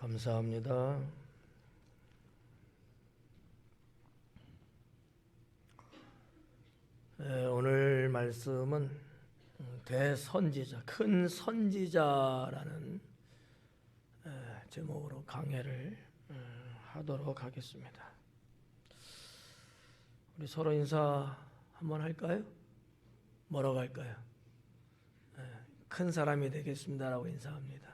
감사합니다. 오늘 말씀은 대선지자, 큰 선지자라는 제목으로 강해를 하도록 하겠습니다. 우리 서로 인사 한번 할까요? 뭐라고 할까요? 큰 사람이 되겠습니다라고 인사합니다.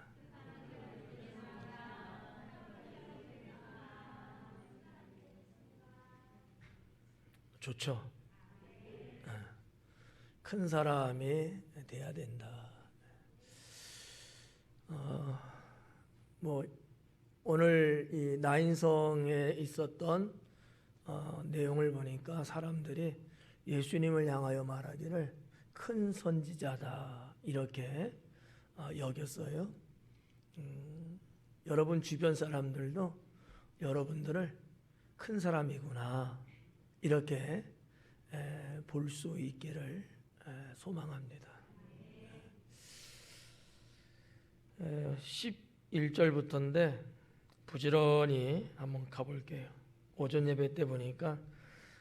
좋죠? 큰 사람이 돼야 된다. 오늘 이 나인성에 있었던 내용을 보니까 사람들이 예수님을 향하여 말하기를 큰 선지자다 이렇게 여겼어요. 여러분 주변 사람들도 여러분들을 큰 사람이구나 이렇게 볼 수 있기를 소망합니다. 11절부터인데 부지런히 한번 가볼게요. 오전 예배 때 보니까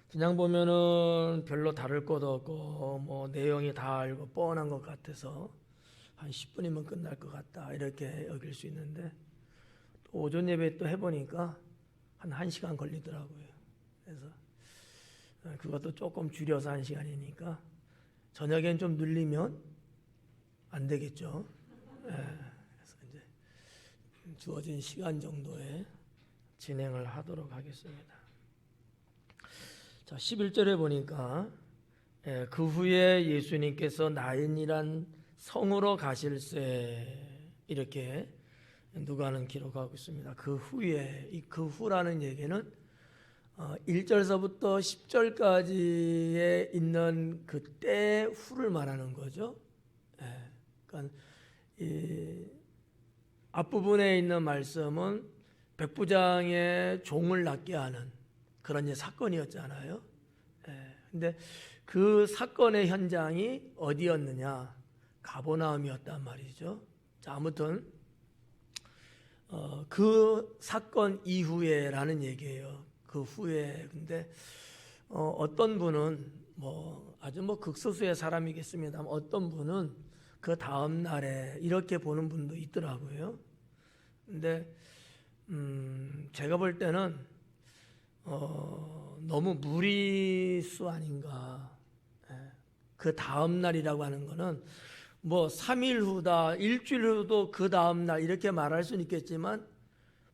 그냥 보면은 별로 다를 것도 없고 뭐 내용이 다 알고 뻔한 것 같아서 한 10분이면 끝날 것 같다 이렇게 여길 수 있는데 또 오전 예배 또 해보니까 한 1시간 걸리더라고요. 그래서 그것도 조금 줄여서 1시간이니까 저녁엔 좀 늘리면 안 되겠죠. 그래서 이제 주어진 시간 정도에 진행을 하도록 하겠습니다. 자, 11절에 보니까 그 후에 예수님께서 나인이란 성으로 가실새 이렇게 누가는 기록하고 있습니다. 그 후에 이 그 후라는 얘기는 1절서부터 10절까지에 있는 그때 후를 말하는 거죠. 그러니까 이 앞부분에 있는 말씀은 백부장의 종을 낫게 하는 그런 사건이었잖아요. 근데 그 사건의 현장이 어디였느냐? 가버나움이었단 말이죠. 자, 아무튼 그 사건 이후에라는 얘기예요. 그 후에. 근데 어떤 분은 아주 극소수의 사람이겠습니다만 어떤 분은 그 다음 날에 이렇게 보는 분도 있더라고요. 근데 제가 볼 때는 너무 무리수 아닌가. 그 다음 날이라고 하는 거는 3일 후다, 일주일 후도 그 다음 날 이렇게 말할 수는 있겠지만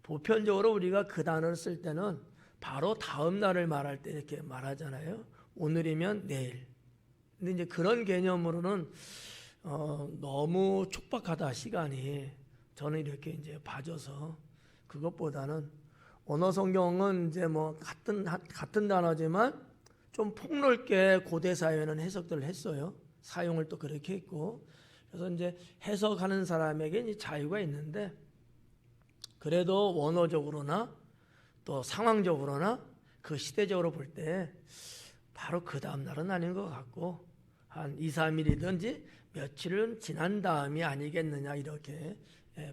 보편적으로 우리가 그 단어를 쓸 때는 바로 다음 날을 말할 때 이렇게 말하잖아요. 오늘이면 내일. 근데 이제 그런 개념으로는 너무 촉박하다 시간이. 저는 이렇게 이제 봐줘서 그것보다는 언어 성경은 이제 같은 단어지만 좀 폭넓게 고대 사회는 해석들을 했어요. 사용을 또 그렇게 했고. 그래서 이제 해석하는 사람에게 이제 자유가 있는데 그래도 원어적으로나 또 상황적으로나 그 시대적으로 볼 때 바로 그 다음 날은 아닌 것 같고 한 2, 3일이든지 며칠은 지난 다음이 아니겠느냐 이렇게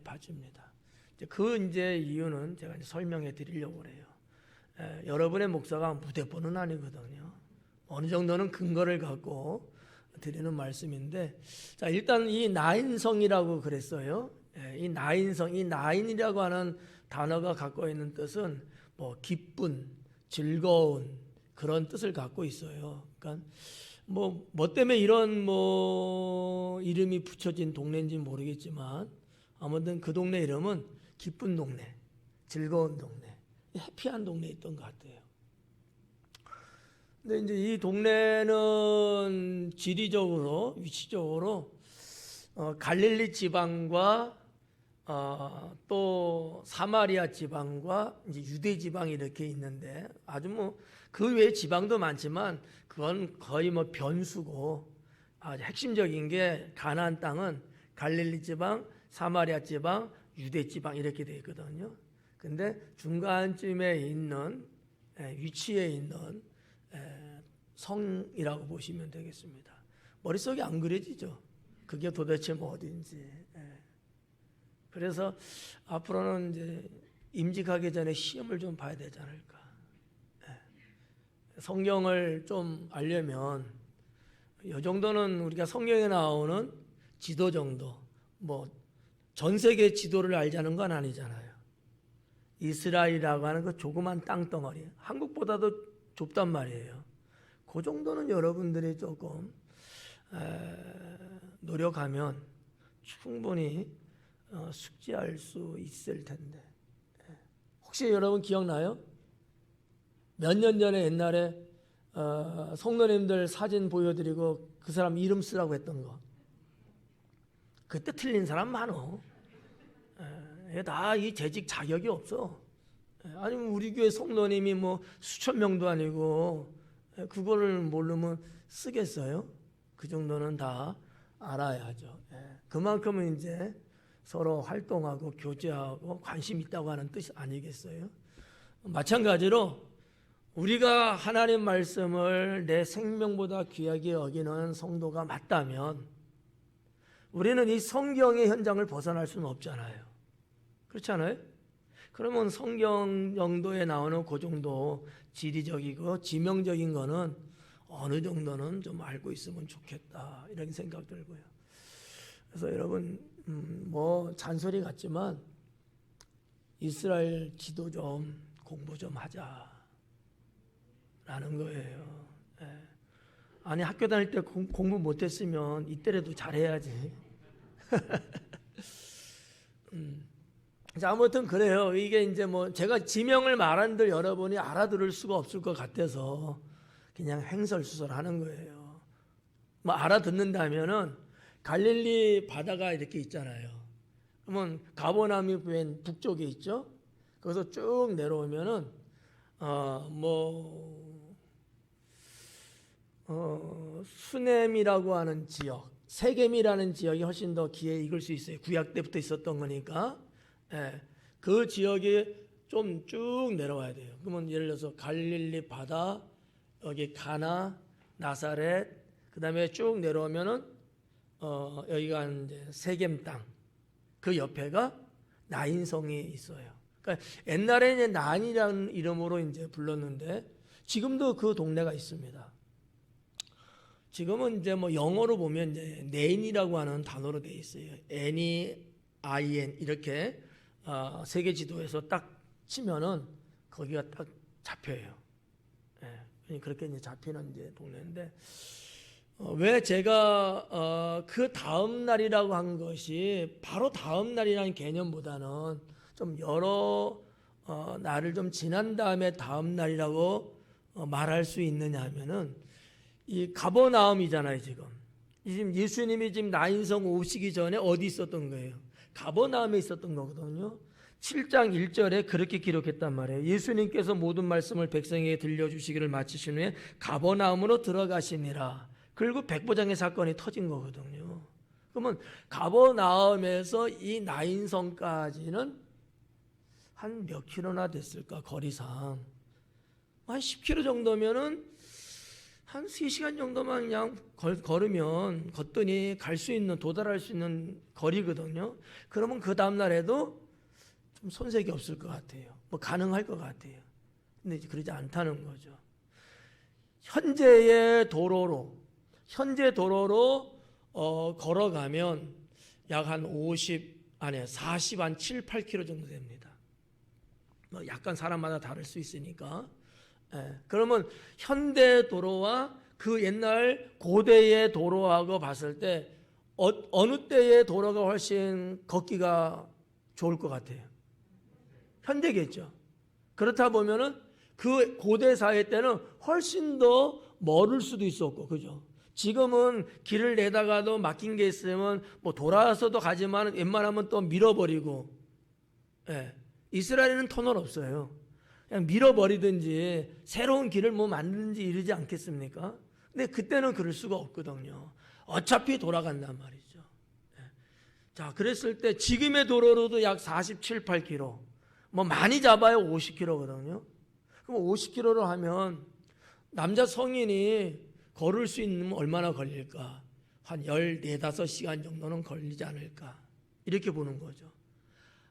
봐줍니다. 그 이유는 제가 설명해 드리려고 그래요. 여러분의 목사가 무대뽀는 아니거든요. 어느 정도는 근거를 갖고 드리는 말씀인데, 자, 일단 이 나인성이라고 그랬어요. 이 나인성, 이 나인이라고 하는 단어가 갖고 있는 뜻은 기쁜, 즐거운 그런 뜻을 갖고 있어요. 그러니까 뭐 때문에 이런 이름이 붙여진 동네인지 모르겠지만 아무튼 그 동네 이름은 기쁜 동네, 즐거운 동네, 해피한 동네에 있던 것 같아요. 근데 이제 이 동네는 지리적으로, 위치적으로 갈릴리 지방과 또 사마리아 지방과 이제 유대 지방이 이렇게 있는데 아주 그 외에 지방도 많지만 그건 거의 변수고 아주 핵심적인 게 가나안 땅은 갈릴리 지방, 사마리아 지방, 유대 지방 이렇게 되어 있거든요. 근데 중간쯤에 있는 위치에 있는 성이라고 보시면 되겠습니다. 머릿속에 안 그려지죠. 그게 도대체 어딘지. 그래서 앞으로는 이제 임직하기 전에 시험을 좀 봐야 되지 않을까. 성경을 좀 알려면 이 정도는 우리가 성경에 나오는 지도 정도, 뭐 전 세계 지도를 알자는 건 아니잖아요. 이스라엘이라고 하는 그 조그만 땅덩어리, 한국보다도 좁단 말이에요. 그 정도는 여러분들이 조금 노력하면 충분히 숙지할 수 있을 텐데. 혹시 여러분 기억나요? 몇 년 전에 옛날에 성도님들 사진 보여드리고 그 사람 이름 쓰라고 했던 거. 그때 틀린 사람 많어. 다 이 재직 자격이 없어. 아니면 우리 교회 성도님이 뭐 수천 명도 아니고 그거를 모르면 쓰겠어요? 그 정도는 다 알아야죠. 그만큼은 이제 서로 활동하고 교제하고 관심 있다고 하는 뜻이 아니겠어요? 마찬가지로 우리가 하나님 말씀을 내 생명보다 귀하게 여기는 성도가 맞다면 우리는 이 성경의 현장을 벗어날 수는 없잖아요. 그렇지 않아요? 그러면 성경 정도에 나오는 그 정도 지리적이고 지명적인 거는 어느 정도는 좀 알고 있으면 좋겠다 이런 생각 들고요. 그래서 여러분 뭐 잔소리 같지만 이스라엘 지도 좀 공부 좀 하자라는 거예요. 아니 학교 다닐 때 공부 못했으면 이때라도 잘해야지. 자, 아무튼 그래요. 이게 이제 뭐 제가 지명을 말한들 여러분이 알아들을 수가 없을 것 같아서 그냥 횡설수설하는 거예요. 뭐 알아듣는다면은 갈릴리 바다가 이렇게 있잖아요. 그러면 가버나움이 북쪽에 있죠. 거기서 쭉 내려오면은 수넴이라고 하는 지역, 세겜이라는 지역이 훨씬 더 귀에 익을 수 있어요. 구약 때부터 있었던 거니까. 그 지역에 좀 쭉 내려와야 돼요. 그러면 예를 들어서 갈릴리 바다, 여기 가나, 나사렛, 그 다음에 쭉 내려오면은 여기가 이제 세겜 땅, 그 옆에가 나인성이 있어요. 그러니까 옛날에는 난이라는 이름으로 이제 불렀는데 지금도 그 동네가 있습니다. 지금은 이제 뭐 영어로 보면 이제 네인이라고 하는 단어로 되어 있어요. N-E-I-N 이렇게 세계 지도에서 딱 치면은 거기가 딱 잡혀요. 그렇게 이제 잡히는 이제 동네인데 왜 제가 그 다음 날이라고 한 것이 바로 다음 날이라는 개념보다는 좀 여러 날을 좀 지난 다음에 다음 날이라고 말할 수 있느냐 하면은 이 가버나움이잖아요. 지금 예수님이 지금 나인성 오시기 전에 어디 있었던 거예요? 가버나움에 있었던 거거든요. 7장 1절에 그렇게 기록했단 말이에요. 예수님께서 모든 말씀을 백성에게 들려주시기를 마치신 후에 가버나움으로 들어가시니라. 그리고 백보장의 사건이 터진 거거든요. 그러면 가버나움에서 이 나인성까지는 한 몇 킬로나 됐을까? 거리상 한 10킬로 정도면은 한 3시간 정도만 그냥 걸으면 걷더니 갈 수 있는, 도달할 수 있는 거리거든요. 그러면 그 다음날에도 좀 손색이 없을 것 같아요. 뭐 가능할 것 같아요. 근데 이제 그러지 않다는 거죠. 현재 도로로 걸어가면 약 한 40, 한 7, 8km 정도 됩니다. 뭐 약간 사람마다 다를 수 있으니까. 그러면 현대 도로와 그 옛날 고대의 도로하고 봤을 때 어느 때의 도로가 훨씬 걷기가 좋을 것 같아요? 현대겠죠. 그렇다 보면은 그 고대 사회 때는 훨씬 더 멀을 수도 있었고, 그죠? 지금은 길을 내다가도 막힌 게 있으면 뭐 돌아서도 가지만 웬만하면 또 밀어버리고, 이스라엘은 터널 없어요. 그냥 밀어버리든지 새로운 길을 뭐 만드는지 이러지 않겠습니까? 근데 그때는 그럴 수가 없거든요. 어차피 돌아간단 말이죠. 자, 그랬을 때 지금의 도로로도 약 47, 8km, 뭐 많이 잡아야 50km거든요. 그럼 50km로 하면 남자 성인이 걸을 수 있는 얼마나 걸릴까? 한 14, 5시간 정도는 걸리지 않을까? 이렇게 보는 거죠.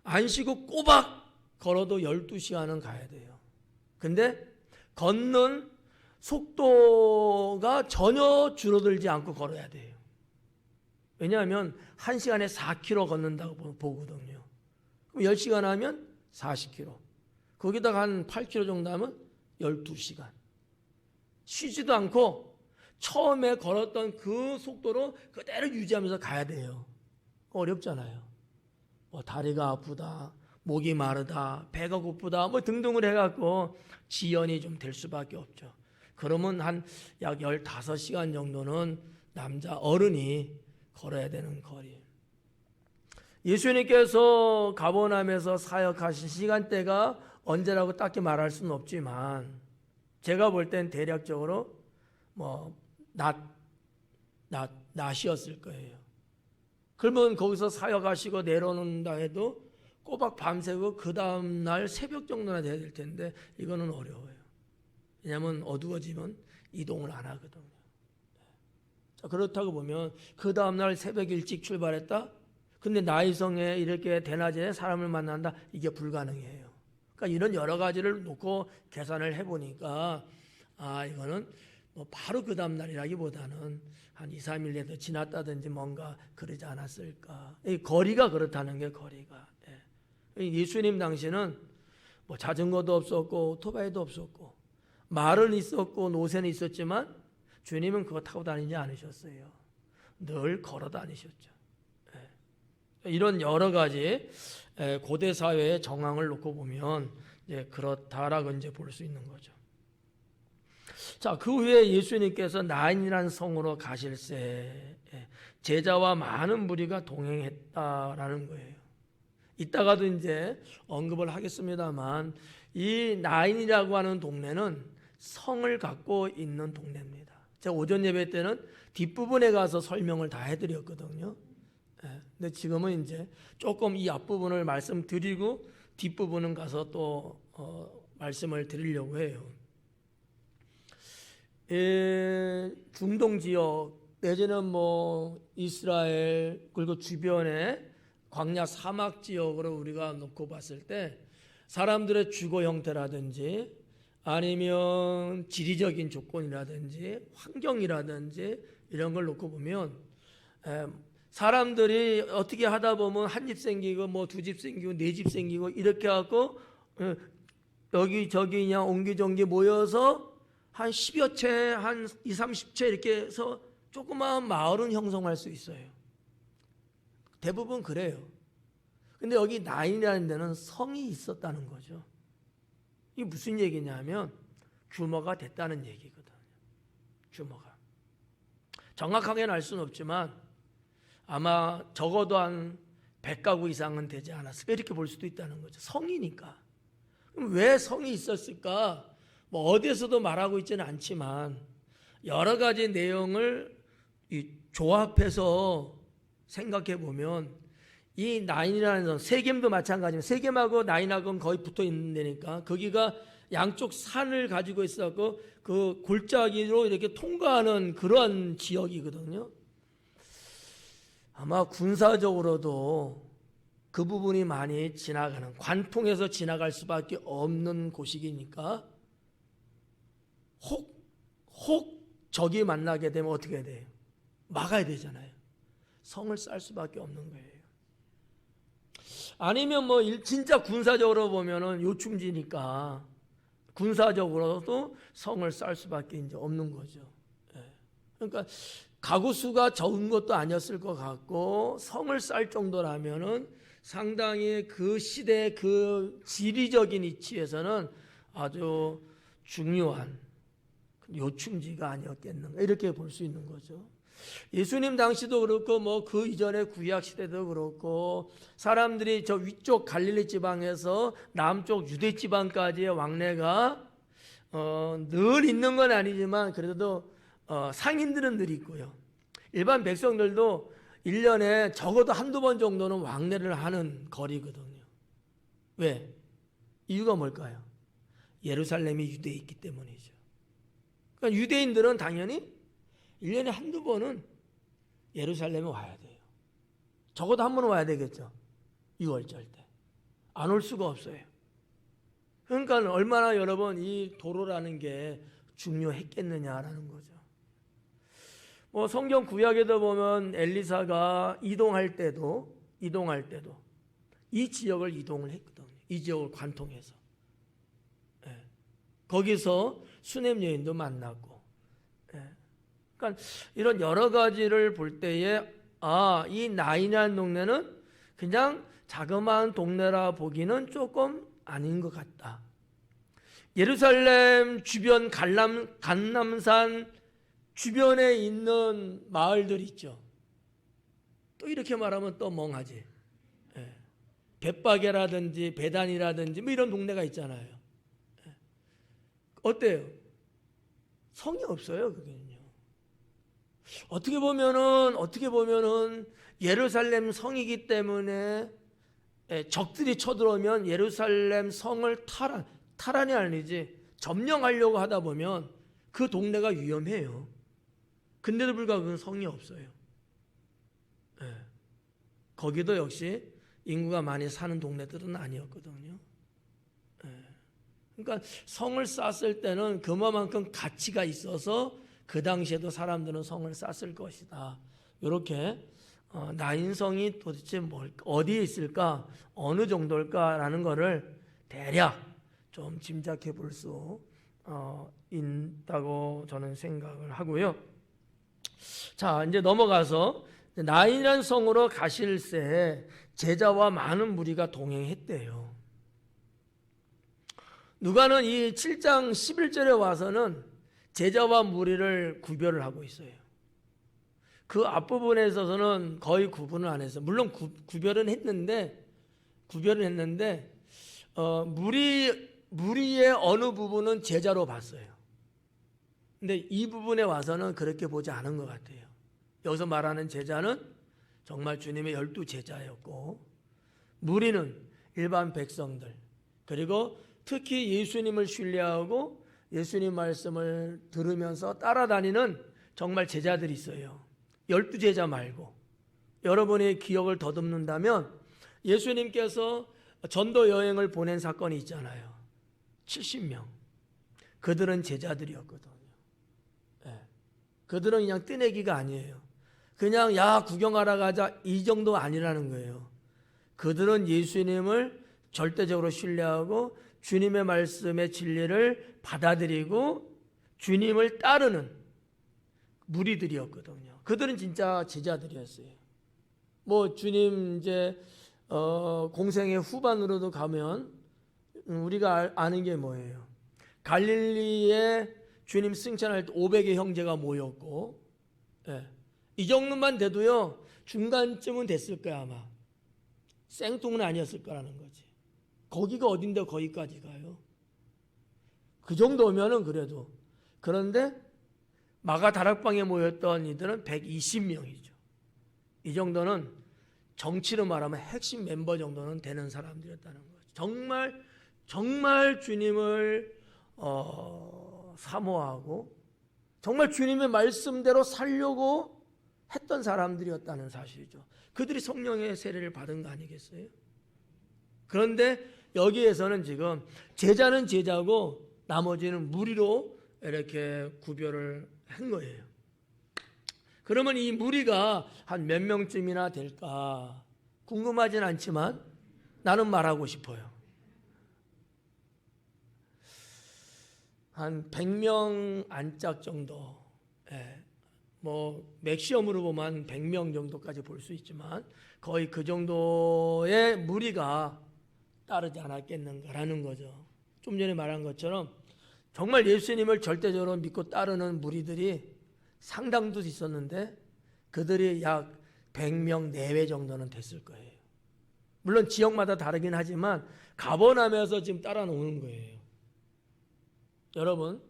안 쉬고 꼬박 걸어도 12시간은 가야 돼요. 근데 걷는 속도가 전혀 줄어들지 않고 걸어야 돼요. 왜냐하면 1시간에 4km 걷는다고 보거든요. 그럼 10시간 하면 40km. 거기다가 한 8km 정도 하면 12시간. 쉬지도 않고 처음에 걸었던 그 속도로 그대로 유지하면서 가야 돼요. 어렵잖아요. 뭐 다리가 아프다, 목이 마르다, 배가 고프다, 뭐 등등을 해갖고 지연이 좀 될 수밖에 없죠. 그러면 한 약 15시간 정도는 남자 어른이 걸어야 되는 거리. 예수님께서 가버나움에서 사역하신 시간대가 언제라고 딱히 말할 수는 없지만 제가 볼 땐 대략적으로 낮이었을 거예요. 그러면 거기서 사역하시고 내려오는다 해도 꼬박 밤새고 그 다음날 새벽 정도나 돼야 될 텐데 이거는 어려워요. 왜냐하면 어두워지면 이동을 안 하거든요. 자, 그렇다고 보면 그 다음날 새벽 일찍 출발했다? 근데 나이성에 이렇게 대낮에 사람을 만난다? 이게 불가능해요. 그러니까 이런 여러 가지를 놓고 계산을 해보니까 이거는 바로 그 다음날이라기보다는 한 2, 3일 더 지났다든지 뭔가 그러지 않았을까. 이 거리가 그렇다는 게 거리가. 예수님 당시는 자전거도 없었고 오토바이도 없었고 말은 있었고 노새는 있었지만 주님은 그거 타고 다니지 않으셨어요. 늘 걸어 다니셨죠. 이런 여러 가지 고대 사회의 정황을 놓고 보면 그렇다라고 이제 볼 수 있는 거죠. 자, 그 후에 예수님께서 나인이라는 성으로 가실새 제자와 많은 무리가 동행했다라는 거예요. 이따가도 이제 언급을 하겠습니다만 이 나인이라고 하는 동네는 성을 갖고 있는 동네입니다. 제가 오전 예배 때는 뒷부분에 가서 설명을 다 해드렸거든요. 근데 지금은 이제 조금 이 앞부분을 말씀드리고 뒷부분은 가서 또 말씀을 드리려고 해요. 중동 지역 내지는 이스라엘 그리고 주변의 광야 사막 지역으로 우리가 놓고 봤을 때 사람들의 주거 형태라든지 아니면 지리적인 조건이라든지 환경이라든지 이런 걸 놓고 보면 사람들이 어떻게 하다 보면 한 집 생기고 두 집 생기고 네 집 생기고 이렇게 하고 여기저기 그냥 옹기종기 모여서 한 10여 채, 한 2, 30채 이렇게 해서 조그마한 마을은 형성할 수 있어요. 대부분 그래요. 근데 여기 나인이라는 데는 성이 있었다는 거죠. 이게 무슨 얘기냐면 규모가 됐다는 얘기거든요. 규모가. 정확하게는 알 수는 없지만 아마 적어도 한 100가구 이상은 되지 않았을까 이렇게 볼 수도 있다는 거죠. 성이니까. 그럼 왜 성이 있었을까? 어디에서도 말하고 있지는 않지만 여러 가지 내용을 조합해서 생각해 보면 이 나인이라는 성, 세겜도 마찬가지입니다. 세겜하고 나인하고는 거의 붙어 있는 데니까 거기가 양쪽 산을 가지고 있었고 그 골짜기로 이렇게 통과하는 그런 지역이거든요. 아마 군사적으로도 그 부분이 많이 지나가는 관통해서 지나갈 수밖에 없는 곳이니까 혹 적이 만나게 되면 어떻게 돼요? 막아야 되잖아요. 성을 쌓을 수밖에 없는 거예요. 아니면 진짜 군사적으로 보면은 요충지니까 군사적으로도 성을 쌓을 수밖에 이제 없는 거죠. 그러니까 가구 수가 적은 것도 아니었을 것 같고 성을 쌓을 정도라면은 상당히 그 시대 그 지리적인 위치에서는 아주 중요한 요충지가 아니었겠는가 이렇게 볼 수 있는 거죠. 예수님 당시도 그렇고 그 이전의 구약 시대도 그렇고 사람들이 저 위쪽 갈릴리 지방에서 남쪽 유대 지방까지의 왕래가 늘 있는 건 아니지만 그래도 상인들은 늘 있고요. 일반 백성들도 1년에 적어도 한두 번 정도는 왕래를 하는 거리거든요. 왜? 이유가 뭘까요? 예루살렘이 유대에 있기 때문이죠. 그러니까 유대인들은 당연히 1년에 한두 번은 예루살렘에 와야 돼요. 적어도 한 번은 와야 되겠죠. 6월절 때. 안 올 수가 없어요. 그러니까 얼마나 여러분 이 도로라는 게 중요했겠느냐라는 거죠. 뭐 성경 구약에도 보면 엘리사가 이동할 때도 이 지역을 이동을 했거든요. 이 지역을 관통해서. 예. 거기서 수넴 여인도 만났고. 예. 그러니까 이런 여러 가지를 볼 때에 이 나인이라는 동네는 그냥 자그마한 동네라 보기는 조금 아닌 것 같다. 예루살렘 주변 감람산 주변에 있는 마을들 있죠. 또 이렇게 말하면 또 멍하지. 예. 벳바게라든지 베단이라든지 뭐 이런 동네가 있잖아요. 예. 어때요? 성이 없어요, 그게는요. 어떻게 보면은 예루살렘 성이기 때문에 적들이 쳐들어오면 예루살렘 성을 탈환이 아니지 점령하려고 하다 보면 그 동네가 위험해요. 근데도 불구하고 그건 성이 없어요. 예. 거기도 역시 인구가 많이 사는 동네들은 아니었거든요. 예. 그러니까 성을 쌓았을 때는 그만큼 가치가 있어서 그 당시에도 사람들은 성을 쌓았을 것이다. 이렇게 나인성이 도대체 어디에 있을까, 어느 정도일까라는 것을 대략 좀 짐작해 볼 수 있다고 저는 생각을 하고요. 자, 이제 넘어가서 나인이라는 성으로 가실새 제자와 많은 무리가 동행했대요. 누가는 이 7장 11절에 와서는 제자와 무리를 구별을 하고 있어요. 그 앞부분에 있어서는 거의 구분을 안 했어요. 물론 구별은 했는데 무리의 어느 부분은 제자로 봤어요. 근데 이 부분에 와서는 그렇게 보지 않은 것 같아요. 여기서 말하는 제자는 정말 주님의 12 제자였고, 무리는 일반 백성들, 그리고 특히 예수님을 신뢰하고 예수님 말씀을 들으면서 따라다니는 정말 제자들이 있어요. 12 제자 말고. 여러분의 기억을 더듬는다면 예수님께서 전도 여행을 보낸 사건이 있잖아요. 70명. 그들은 제자들이었거든요. 그들은 그냥 뜨내기가 아니에요. 그냥 구경하러 가자 이 정도 아니라는 거예요. 그들은 예수님을 절대적으로 신뢰하고 주님의 말씀의 진리를 받아들이고 주님을 따르는 무리들이었거든요. 그들은 진짜 제자들이었어요. 뭐 주님 이제 공생의 후반으로도 가면 우리가 아는 게 뭐예요? 갈릴리에 주님 승천할 때 500의 형제가 모였고, 이 정도만 돼도요 중간쯤은 됐을 거야 아마. 생뚱은 아니었을 거라는 거지. 거기가 어딘데 거기까지 가요? 그 정도면은 그래도. 그런데 마가 다락방에 모였던 이들은 120명이죠. 이 정도는 정치로 말하면 핵심 멤버 정도는 되는 사람들이었다는 거죠. 정말 주님을 사모하고 정말 주님의 말씀대로 살려고 했던 사람들이었다는 사실이죠. 그들이 성령의 세례를 받은 거 아니겠어요? 그런데 여기에서는 지금 제자는 제자고 나머지는 무리로 이렇게 구별을 한 거예요. 그러면 이 무리가 한 몇 명쯤이나 될까 궁금하진 않지만 나는 말하고 싶어요. 한 100명 안짝 정도. 뭐 맥시멈으로 보면 100명 정도까지 볼 수 있지만 거의 그 정도의 무리가 따르지 않았겠는가라는 거죠. 좀 전에 말한 것처럼 정말 예수님을 절대적으로 믿고 따르는 무리들이 상당도 있었는데 그들이 약 100명 내외 정도는 됐을 거예요. 물론 지역마다 다르긴 하지만 가버나움에서 지금 따라 놓는 거예요. 여러분,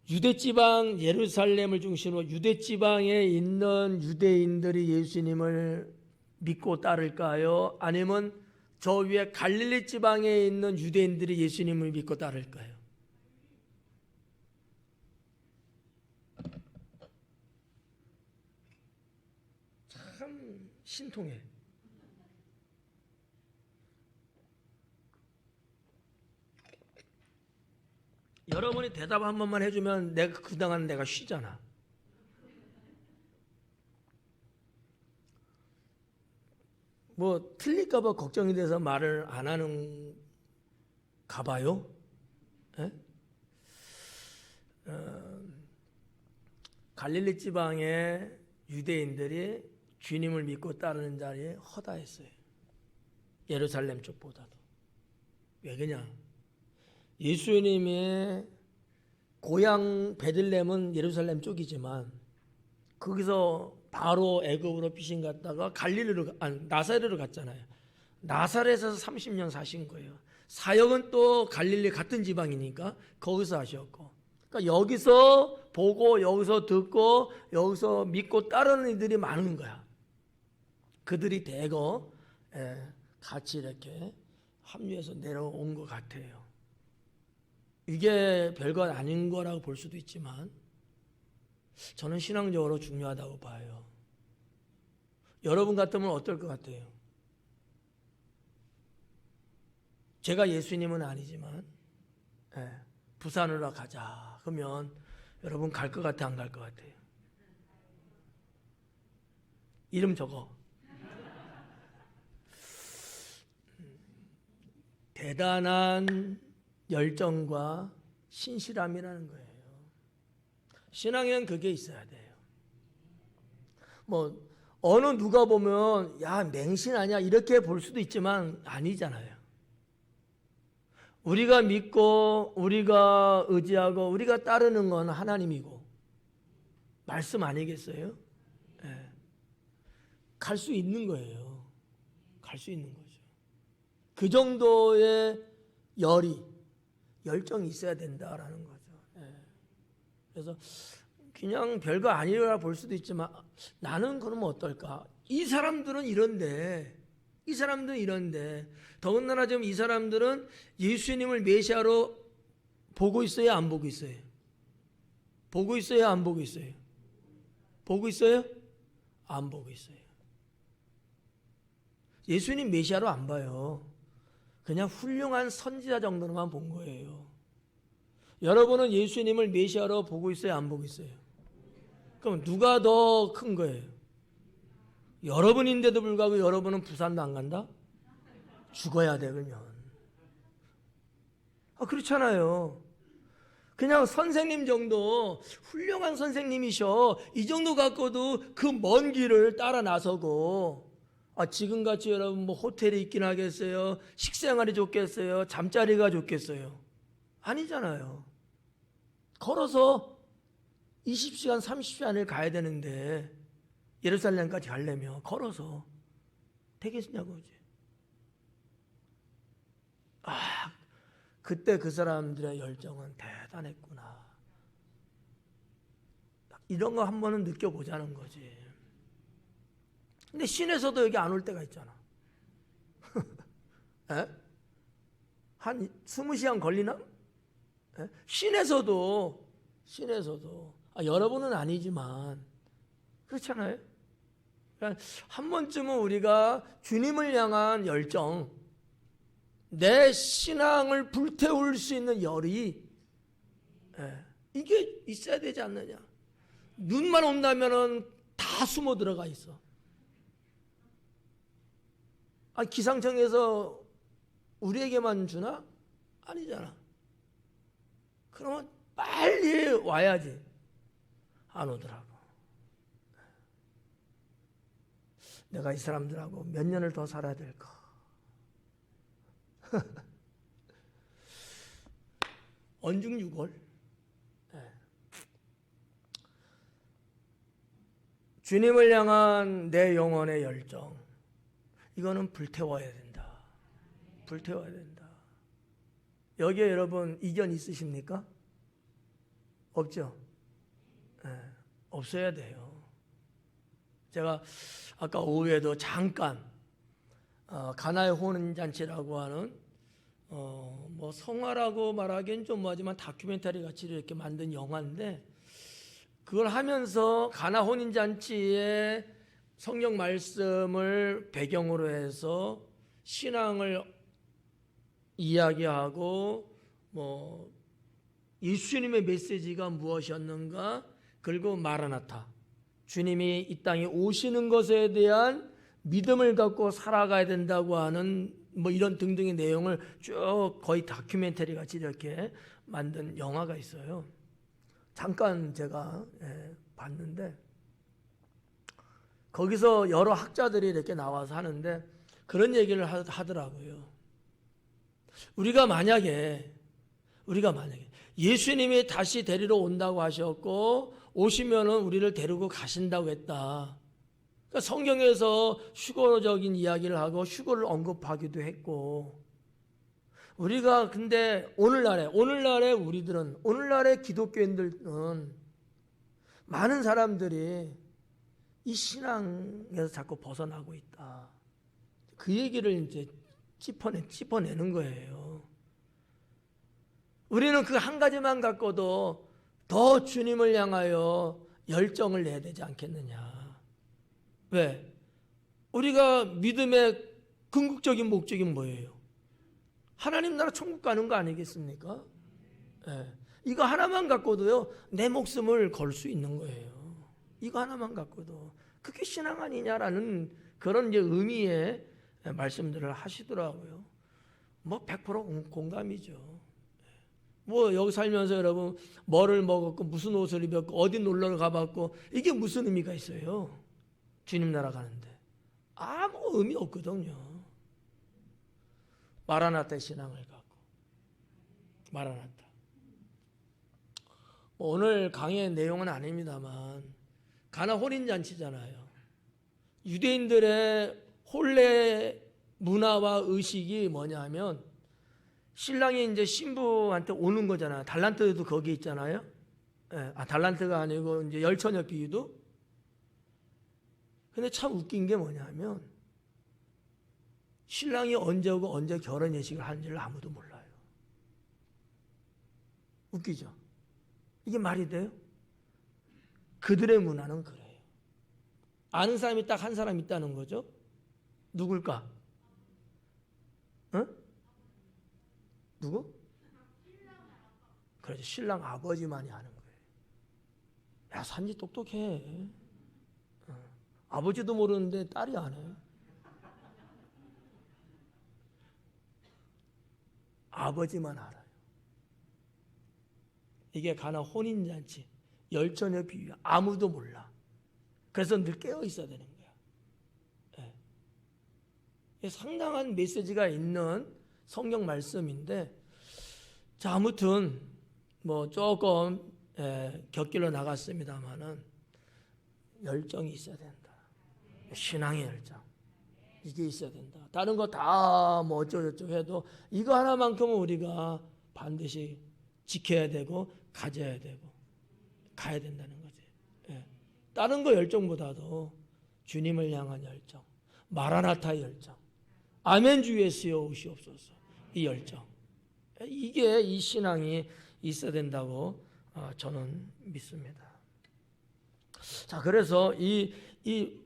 유대지방 예루살렘을 중심으로 유대지방에 있는 유대인들이 예수님을 믿고 따를까요? 아니면 저 위에 갈릴리 지방에 있는 유대인들이 예수님을 믿고 따를까요? 참 신통해. 여러분이 대답 한 번만 해주면 내가 그동안 내가 쉬잖아. 뭐 틀릴까봐 걱정이 돼서 말을 안 하는 가봐요. 예? 갈릴리 지방의 유대인들이 주님을 믿고 따르는 자리에 허다했어요. 예루살렘 쪽보다도. 왜 그냥 예수님의 고향 베들레헴은 예루살렘 쪽이지만 거기서 바로 애굽으로 피신 갔다가 나사렛으로 갔잖아요. 나사렛에서 30년 사신 거예요. 사역은 또 갈릴리 같은 지방이니까 거기서 하셨고, 그러니까 여기서 보고 여기서 듣고 여기서 믿고 따르는 이들이 많은 거야. 그들이 대거 같이 이렇게 합류해서 내려온 것 같아요. 이게 별것 아닌 거라고 볼 수도 있지만 저는 신앙적으로 중요하다고 봐요. 여러분 같으면 어떨 것 같아요? 제가 예수님은 아니지만 부산으로 가자 그러면 여러분 갈 것 같아, 안 갈 것 같아요? 이름 적어. 대단한 열정과 신실함이라는 거예요. 신앙에는 그게 있어야 돼요. 뭐 어느 누가 보면 야 맹신 아니야 이렇게 볼 수도 있지만 아니잖아요. 우리가 믿고 우리가 의지하고 우리가 따르는 건 하나님이고 말씀 아니겠어요? 갈 수 있는 거예요. 갈 수 있는 거죠. 그 정도의 열정이 있어야 된다라는 거죠. 그래서 그냥 별거 아니라 볼 수도 있지만 나는 그러면 어떨까? 이 사람들은 이런데 더군다나 지금 이 사람들은 예수님을 메시아로 보고 있어요? 안 보고 있어요? 보고 있어요? 안 보고 있어요? 보고 있어요? 안 보고 있어요. 예수님 메시아로 안 봐요. 그냥 훌륭한 선지자 정도로만 본 거예요. 여러분은 예수님을 메시아로 보고 있어요? 안 보고 있어요? 그럼 누가 더 큰 거예요? 여러분인데도 불구하고 여러분은 부산도 안 간다? 죽어야 돼 그러면. 그렇잖아요. 그냥 선생님 정도 훌륭한 선생님이셔. 이 정도 갖고도 그 먼 길을 따라 나서고 지금같이 여러분 뭐 호텔에 있긴 하겠어요? 식생활이 좋겠어요? 잠자리가 좋겠어요? 아니잖아요. 걸어서 20시간 30시간을 가야 되는데 예루살렘까지 가려면 걸어서 되겠냐고 이제. 그때 그 사람들의 열정은 대단했구나. 이런 거 한 번은 느껴보자는 거지. 근데 시내에서도 여기 안 올 때가 있잖아. 한 20시간 걸리나? 시내에서도 여러분은 아니지만 그렇잖아요. 그러니까 한 번쯤은 우리가 주님을 향한 열정, 내 신앙을 불태울 수 있는 열이 이게 있어야 되지 않느냐. 눈만 온다면은 다 숨어 들어가 있어. 기상청에서 우리에게만 주나? 아니잖아. 그러면 빨리 와야지. 안 오더라고. 내가 이 사람들하고 몇 년을 더 살아야 될까? 언중유골. 주님을 향한 내 영혼의 열정, 이거는 불태워야 된다. 불태워야 된다. 여기에 여러분 이견 있으십니까? 없죠? 없어야 돼요. 제가 아까 오후에도 잠깐 가나의 혼인잔치라고 하는 뭐 성화라고 말하기엔 좀 뭐하지만 다큐멘터리 같이 이렇게 만든 영화인데, 그걸 하면서 가나 혼인잔치의 성경 말씀을 배경으로 해서 신앙을 이야기하고 뭐 예수님의 메시지가 무엇이었는가? 그리고 마라나타, 주님이 이 땅에 오시는 것에 대한 믿음을 갖고 살아가야 된다고 하는 뭐 이런 등등의 내용을 쭉 거의 다큐멘터리 같이 이렇게 만든 영화가 있어요. 잠깐 제가 봤는데 거기서 여러 학자들이 이렇게 나와서 하는데 그런 얘기를 하더라고요. 우리가 만약에 예수님이 다시 데리러 온다고 하셨고 오시면은 우리를 데리고 가신다고 했다. 그러니까 성경에서 휴거적인 이야기를 하고 휴거를 언급하기도 했고, 우리가 근데 오늘날에 우리들은, 오늘날의 기독교인들은 많은 사람들이 이 신앙에서 자꾸 벗어나고 있다. 그 얘기를 이제 짚어내는 거예요. 우리는 그 한 가지만 갖고도 더 주님을 향하여 열정을 내야 되지 않겠느냐. 왜? 우리가 믿음의 궁극적인 목적이 뭐예요? 하나님 나라 천국 가는 거 아니겠습니까? 이거 하나만 갖고도요, 내 목숨을 걸 수 있는 거예요. 이거 하나만 갖고도. 그게 신앙 아니냐라는 그런 이제 의미의 말씀들을 하시더라고요. 뭐 100% 공감이죠. 뭐 여기 살면서 여러분 뭐를 먹었고 무슨 옷을 입었고 어디 놀러 가봤고 이게 무슨 의미가 있어요? 주님 나라 가는데 아무 의미 없거든요. 마라나타 신앙을 갖고. 마라나타. 오늘 강의 내용은 아닙니다만 가나 혼인잔치잖아요. 유대인들의 혼례 문화와 의식이 뭐냐면 신랑이 이제 신부한테 오는 거잖아요. 달란트도 거기 있잖아요. 달란트가 아니고 이제 열처녀 비유도. 근데 참 웃긴 게 뭐냐면 신랑이 언제 오고 언제 결혼 예식을 하는지를 아무도 몰라요. 웃기죠? 이게 말이 돼요? 그들의 문화는 그래요. 아는 사람이 딱 한 사람 있다는 거죠. 누굴까? 누구? 그렇죠. 신랑 아버지만이 아는 거예요. 야, 산지 똑똑해. 아버지도 모르는데 딸이 안 해. 아버지만 알아요. 이게 가나 혼인잔치, 열처녀 비유, 아무도 몰라. 그래서 늘 깨어 있어야 되는 거야. 상당한 메시지가 있는 성경 말씀인데, 자, 아무튼 뭐 조금 곁길로 나갔습니다만은 열정이 있어야 된다. 신앙의 열정. 이게 있어야 된다. 다른 거 다 뭐 어쩌고저쩌고 해도 이거 하나만큼은 우리가 반드시 지켜야 되고 가져야 되고 가야 된다는 거지. 다른 거 열정보다도 주님을 향한 열정, 마라나타 열정, 아멘 주 예수여 오시옵소서 이 열정. 이게 이 신앙이 있어야 된다고 저는 믿습니다. 자, 그래서 이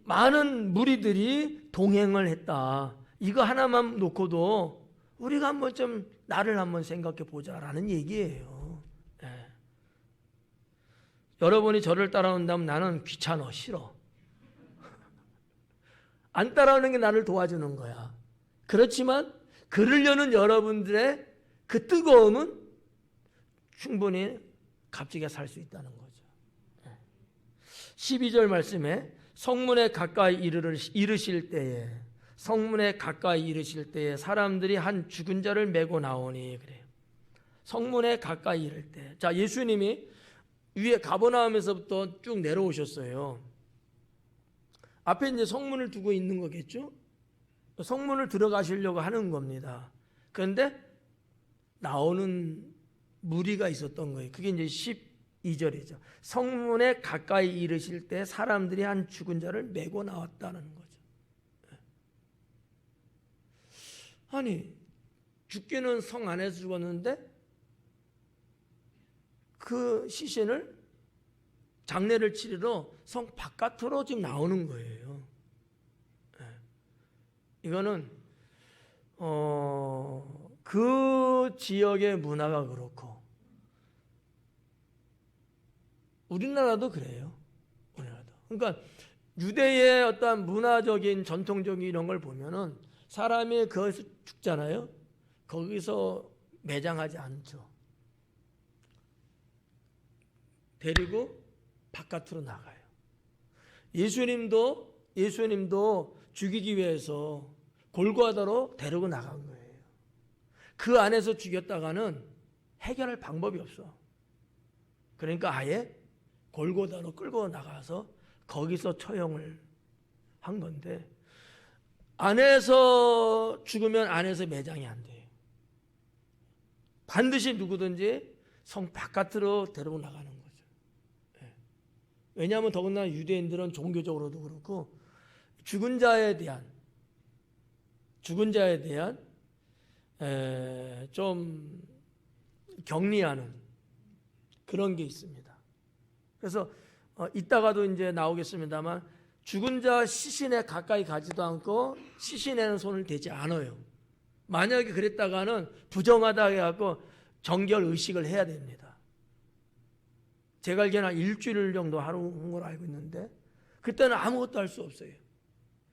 많은 무리들이 동행을 했다. 이거 하나만 놓고도 우리가 한번 좀 나를 한번 생각해 보자라는 얘기예요. 여러분이 저를 따라온다면 나는 귀찮아, 싫어. 안 따라오는 게 나를 도와주는 거야. 그렇지만 그러려는 여러분들의 그 뜨거움은 충분히 값지게 살 수 있다는 거죠. 12절 말씀에 성문에 가까이 이르실 때에 사람들이 한 죽은 자를 메고 나오니 그래요. 성문에 가까이 이를 때. 자, 예수님이 위에 가버나움에서부터 쭉 내려오셨어요. 앞에 이제 성문을 두고 있는 거겠죠? 성문을 들어가시려고 하는 겁니다. 그런데 나오는 무리가 있었던 거예요. 그게 이제 12절이죠. 성문에 가까이 이르실 때 사람들이 한 죽은 자를 메고 나왔다는 거죠. 아니, 죽기는 성 안에서 죽었는데 그 시신을 장례를 치르러 성 바깥으로 지금 나오는 거예요. 이거는 그 지역의 문화가 그렇고 우리나라도 그래요. 우리나라도. 그러니까 유대의 어떤 문화적인 전통적인 이런 걸 보면은 사람이 거기서 죽잖아요. 거기서 매장하지 않죠. 데리고 바깥으로 나가요. 예수님도 죽이기 위해서 골고아다로 데리고 나간 거예요. 그 안에서 죽였다가는 해결할 방법이 없어. 그러니까 아예 골고다로 끌고 나가서 거기서 처형을 한 건데, 안에서 죽으면 안에서 매장이 안 돼요. 반드시 누구든지 성 바깥으로 데리고 나가는 거죠. 왜냐하면 더군다나 유대인들은 종교적으로도 그렇고 죽은 자에 대한 좀 격리하는 그런 게 있습니다. 그래서 이따가도 이제 나오겠습니다만 죽은 자 시신에 가까이 가지도 않고 시신에는 손을 대지 않아요. 만약에 그랬다가는 부정하다 해갖고 정결 의식을 해야 됩니다. 제가 알기에는 일주일 정도 하루 한 걸로 알고 있는데 그때는 아무것도 할 수 없어요.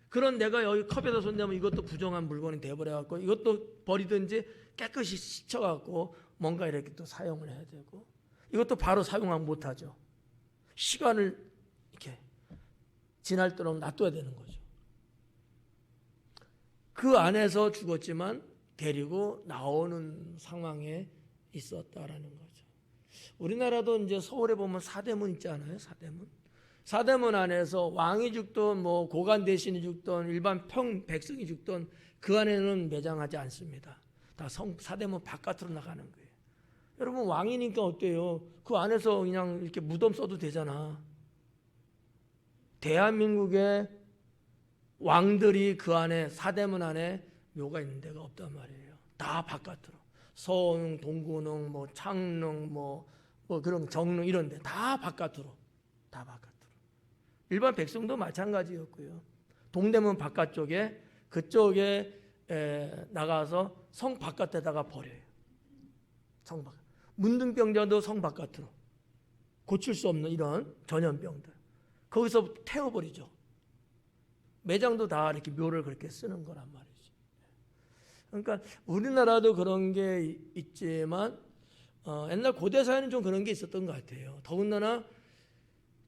그런 내가 여기 컵에다 손대면 이것도 부정한 물건이 돼버려갖고 이것도 버리든지 깨끗이 씻어갖고 뭔가 이렇게 또 사용을 해야 되고 이것도 바로 사용하면 못하죠. 시간을 이렇게 지날도록 놔둬야 되는 거죠. 그 안에서 죽었지만 데리고 나오는 상황에 있었다라는 거죠. 우리나라도 이제 서울에 보면 사대문 있잖아요. 사대문 안에서 왕이 죽든 뭐 고관 대신이 죽든 일반 백성이 죽든 그 안에는 매장하지 않습니다. 다 사대문 바깥으로 나가는 거예요. 여러분 왕이니까 어때요? 그 안에서 그냥 이렇게 무덤 써도 되잖아. 대한민국의 왕들이 그 안에 사대문 안에 묘가 있는 데가 없단 말이에요. 다 바깥으로. 서흥, 동구릉, 뭐 창릉, 뭐 그런 정릉 이런 데 다 바깥으로. 일반 백성도 마찬가지였고요. 동대문 바깥쪽에 그쪽에 나가서 성 바깥에다가 버려요. 성 바깥. 문둥병자도 성 바깥으로. 고칠 수 없는 이런 전염병들. 거기서 태워버리죠. 매장도 다 이렇게 묘를 그렇게 쓰는 거란 말이죠. 그러니까 우리나라도 그런 게 있지만 옛날 고대 사회는 좀 그런 게 있었던 것 같아요. 더군다나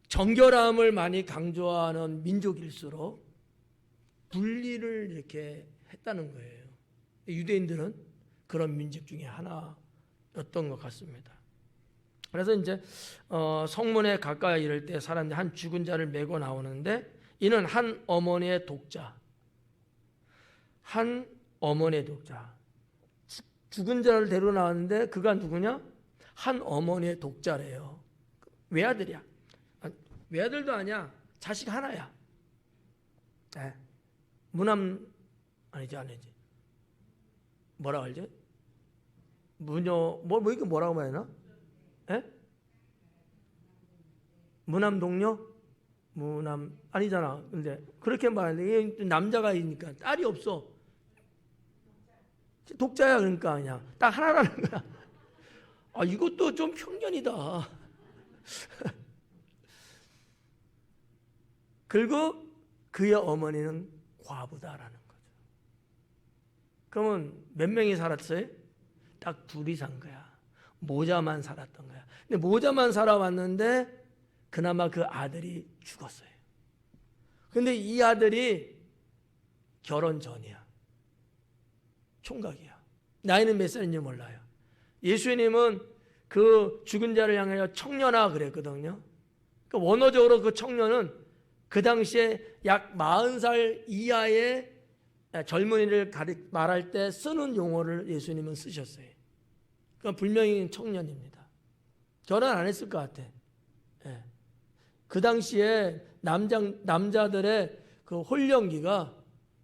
정결함을 많이 강조하는 민족일수록 분리를 이렇게 했다는 거예요. 유대인들은 그런 민족 중에 하나였던 것 같습니다. 그래서 이제 성문에 가까이 이를 때 사람들이 한 죽은 자를 메고 나오는데 이는 한 어머니의 독자. 죽은 자를 데리고 나왔는데 그가 누구냐? 한 어머니의 독자래요. 외아들이야. 외아들도 아니야. 자식 하나야. 무남 아니지. 뭐라 그러지? 무녀 이게 뭐라고 말하나? 무남 동료? 무남 아니잖아. 근데 그렇게 말하는데 남자가 있으니까 딸이 없어. 독자야. 그러니까 그냥 딱 하나라는 거야. 이것도 좀 편견이다. 그리고 그의 어머니는 과부다라는 거죠. 그러면 몇 명이 살았어요? 딱 둘이 산 거야. 모자만 살았던 거야. 근데 모자만 살아왔는데 그나마 그 아들이 죽었어요. 근데 이 아들이 결혼 전이야. 총각이야. 나이는 몇 살인지 몰라요. 예수님은 그 죽은 자를 향하여 청년아 그랬거든요. 그러니까 원어적으로 그 청년은 그 당시에 약 40살 이하의 젊은이를 말할 때 쓰는 용어를 예수님은 쓰셨어요. 그러니까 분명히 청년입니다. 결혼 안 했을 것 같아. 그 당시에 남자들의 그 혼령기가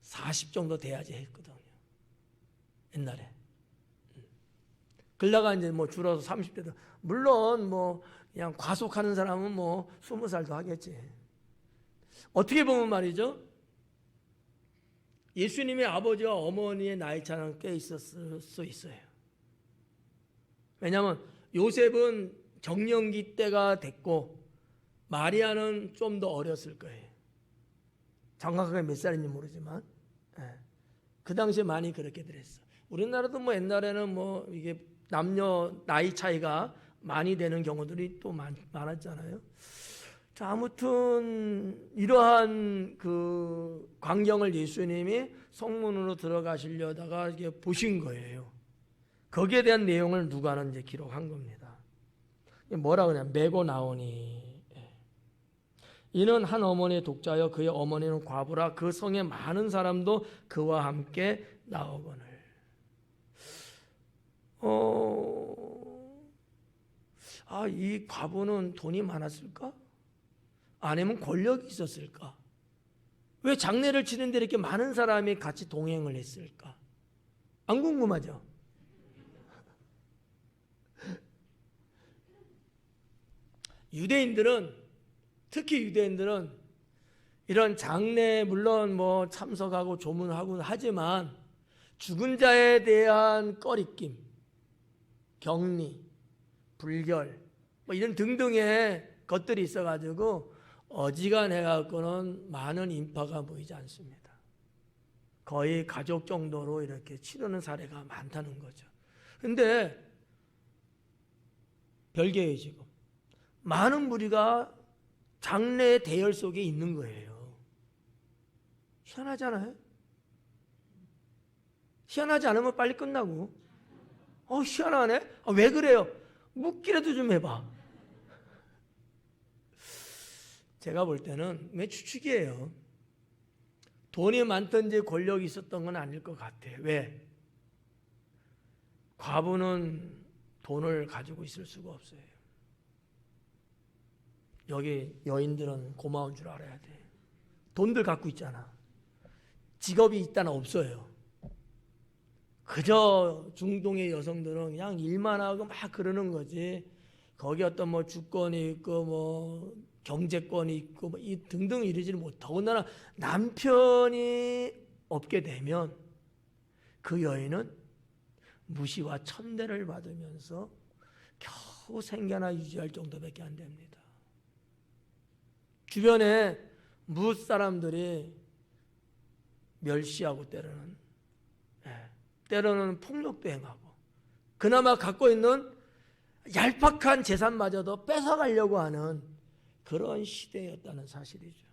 40 정도 돼야지 했거든요. 옛날에. 그러다가 이제 뭐 줄어서 30대도 물론 뭐 그냥 과속하는 사람은 뭐 20살도 하겠지. 어떻게 보면 말이죠. 예수님의 아버지와 어머니의 나이 차는 꽤 있었을 수 있어요. 왜냐하면 요셉은 정년기 때가 됐고 마리아는 좀 더 어렸을 거예요. 정확하게 몇 살인지 모르지만, 그 당시에 많이 그렇게 들었어. 우리나라도 뭐 옛날에는 뭐 이게 남녀 나이 차이가 많이 되는 경우들이 또 많았잖아요. 자, 아무튼 이러한 그 광경을 예수님이 성문으로 들어가시려다가 이게 보신 거예요. 거기에 대한 내용을 누가는 이제 기록한 겁니다. 뭐라 그러냐? 메고 나오니. 이는 한 어머니의 독자여 그의 어머니는 과부라 그 성에 많은 사람도 그와 함께 나오거늘. 이 과부는 돈이 많았을까? 아니면 권력이 있었을까? 왜 장례를 치는데 이렇게 많은 사람이 같이 동행을 했을까? 안 궁금하죠? 특히 유대인들은 이런 장례에 물론 뭐 참석하고 조문하고 하지만 죽은 자에 대한 꺼리낌, 격리, 불결 뭐 이런 등등의 것들이 있어가지고 어지간해갖고는 많은 인파가 모이지 않습니다. 거의 가족 정도로 이렇게 치르는 사례가 많다는 거죠. 근데 별개의 지금 많은 무리가 장례의 대열 속에 있는 거예요. 희한하잖아요. 희한하지 않으면 빨리 끝나고 희한하네? 왜 그래요? 묻기라도 좀 해봐. 제가 볼 때는 추측이에요. 돈이 많든지 권력이 있었던 건 아닐 것 같아요. 왜? 과부는 돈을 가지고 있을 수가 없어요. 여기 여인들은 고마운 줄 알아야 돼. 돈들 갖고 있잖아. 직업이 있다나 없어요. 그저 중동의 여성들은 그냥 일만 하고 막 그러는 거지. 거기 어떤 뭐 주권이 있고 뭐 경제권이 있고 뭐 이 등등 이러지를 못. 더군다나 남편이 없게 되면 그 여인은 무시와 천대를 받으면서 겨우 생계나 유지할 정도밖에 안 됩니다. 주변에 무엇 사람들이 멸시하고 때로는 폭력도 행하고 그나마 갖고 있는 얄팍한 재산마저도 뺏어가려고 하는 그런 시대였다는 사실이죠.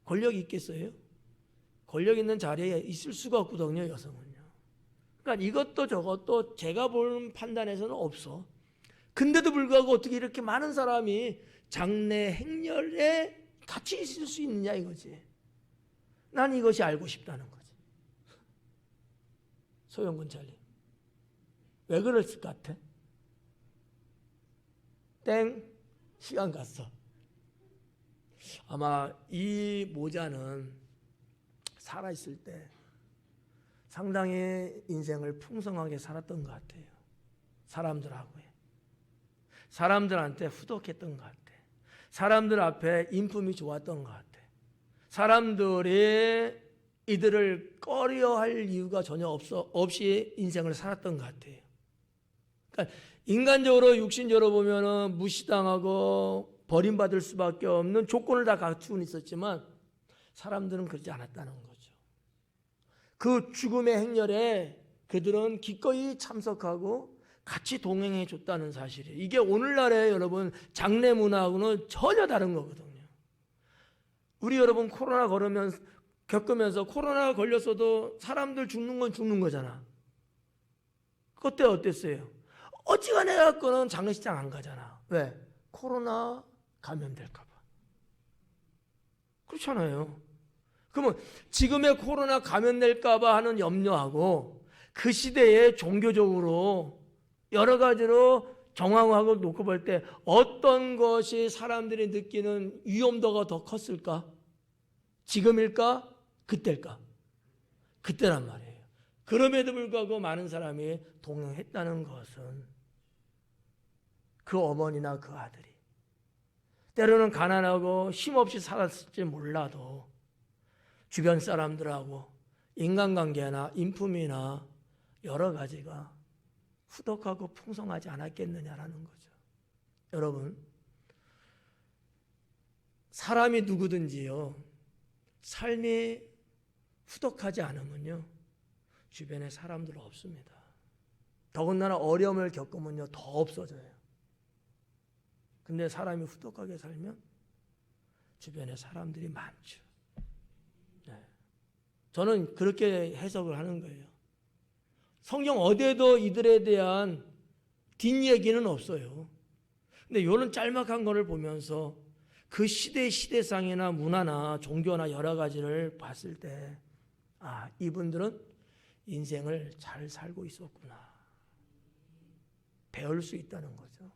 권력이 있겠어요? 권력 있는 자리에 있을 수가 없거든요, 여성은요. 그러니까 이것도 저것도 제가 보는 판단에서는 없어. 근데도 불구하고 어떻게 이렇게 많은 사람이 장례 행렬에 같이 있을 수 있느냐 이거지. 난 이것이 알고 싶다는 거지. 소영근 잘님, 왜 그랬을 것 같아? 시간 갔어. 아마 이 모자는 살아있을 때 상당히 인생을 풍성하게 살았던 것 같아요. 사람들한테 후덕했던 것 같아. 사람들 앞에 인품이 좋았던 것 같아. 사람들이 이들을 꺼려할 이유가 전혀 없이 인생을 살았던 것 같아요. 그러니까 인간적으로 육신적으로 보면은 무시당하고 버림받을 수밖에 없는 조건을 다 갖추고 있었지만 사람들은 그러지 않았다는 거죠. 그 죽음의 행렬에 그들은 기꺼이 참석하고 같이 동행해 줬다는 사실이에요. 이게 오늘날의 여러분 장례 문화하고는 전혀 다른 거거든요. 우리 여러분 코로나 겪으면서 코로나 걸렸어도 사람들 죽는 건 죽는 거잖아. 그때 어땠어요? 어지간해 갖고는 장례식장 안 가잖아. 왜? 코로나 감염될까 봐. 그렇잖아요. 그러면 지금의 코로나 감염될까 봐 하는 염려하고 그 시대에 종교적으로 여러 가지로 정황하고 놓고 볼 때 어떤 것이 사람들이 느끼는 위험도가 더 컸을까? 지금일까? 그때일까? 그때란 말이에요. 그럼에도 불구하고 많은 사람이 동행했다는 것은 그 어머니나 그 아들이 때로는 가난하고 힘없이 살았을지 몰라도 주변 사람들하고 인간관계나 인품이나 여러 가지가 후덕하고 풍성하지 않았겠느냐라는 거죠. 여러분, 사람이 누구든지요, 삶이 후덕하지 않으면요, 주변에 사람들 없습니다. 더군다나 어려움을 겪으면요, 더 없어져요. 근데 사람이 후덕하게 살면 주변에 사람들이 많죠. 네. 저는 그렇게 해석을 하는 거예요. 성경 어디에도 이들에 대한 뒷얘기는 없어요. 근데 이런 짤막한 거를 보면서 그 시대상이나 문화나 종교나 여러 가지를 봤을 때, 아, 이분들은 인생을 잘 살고 있었구나. 배울 수 있다는 거죠.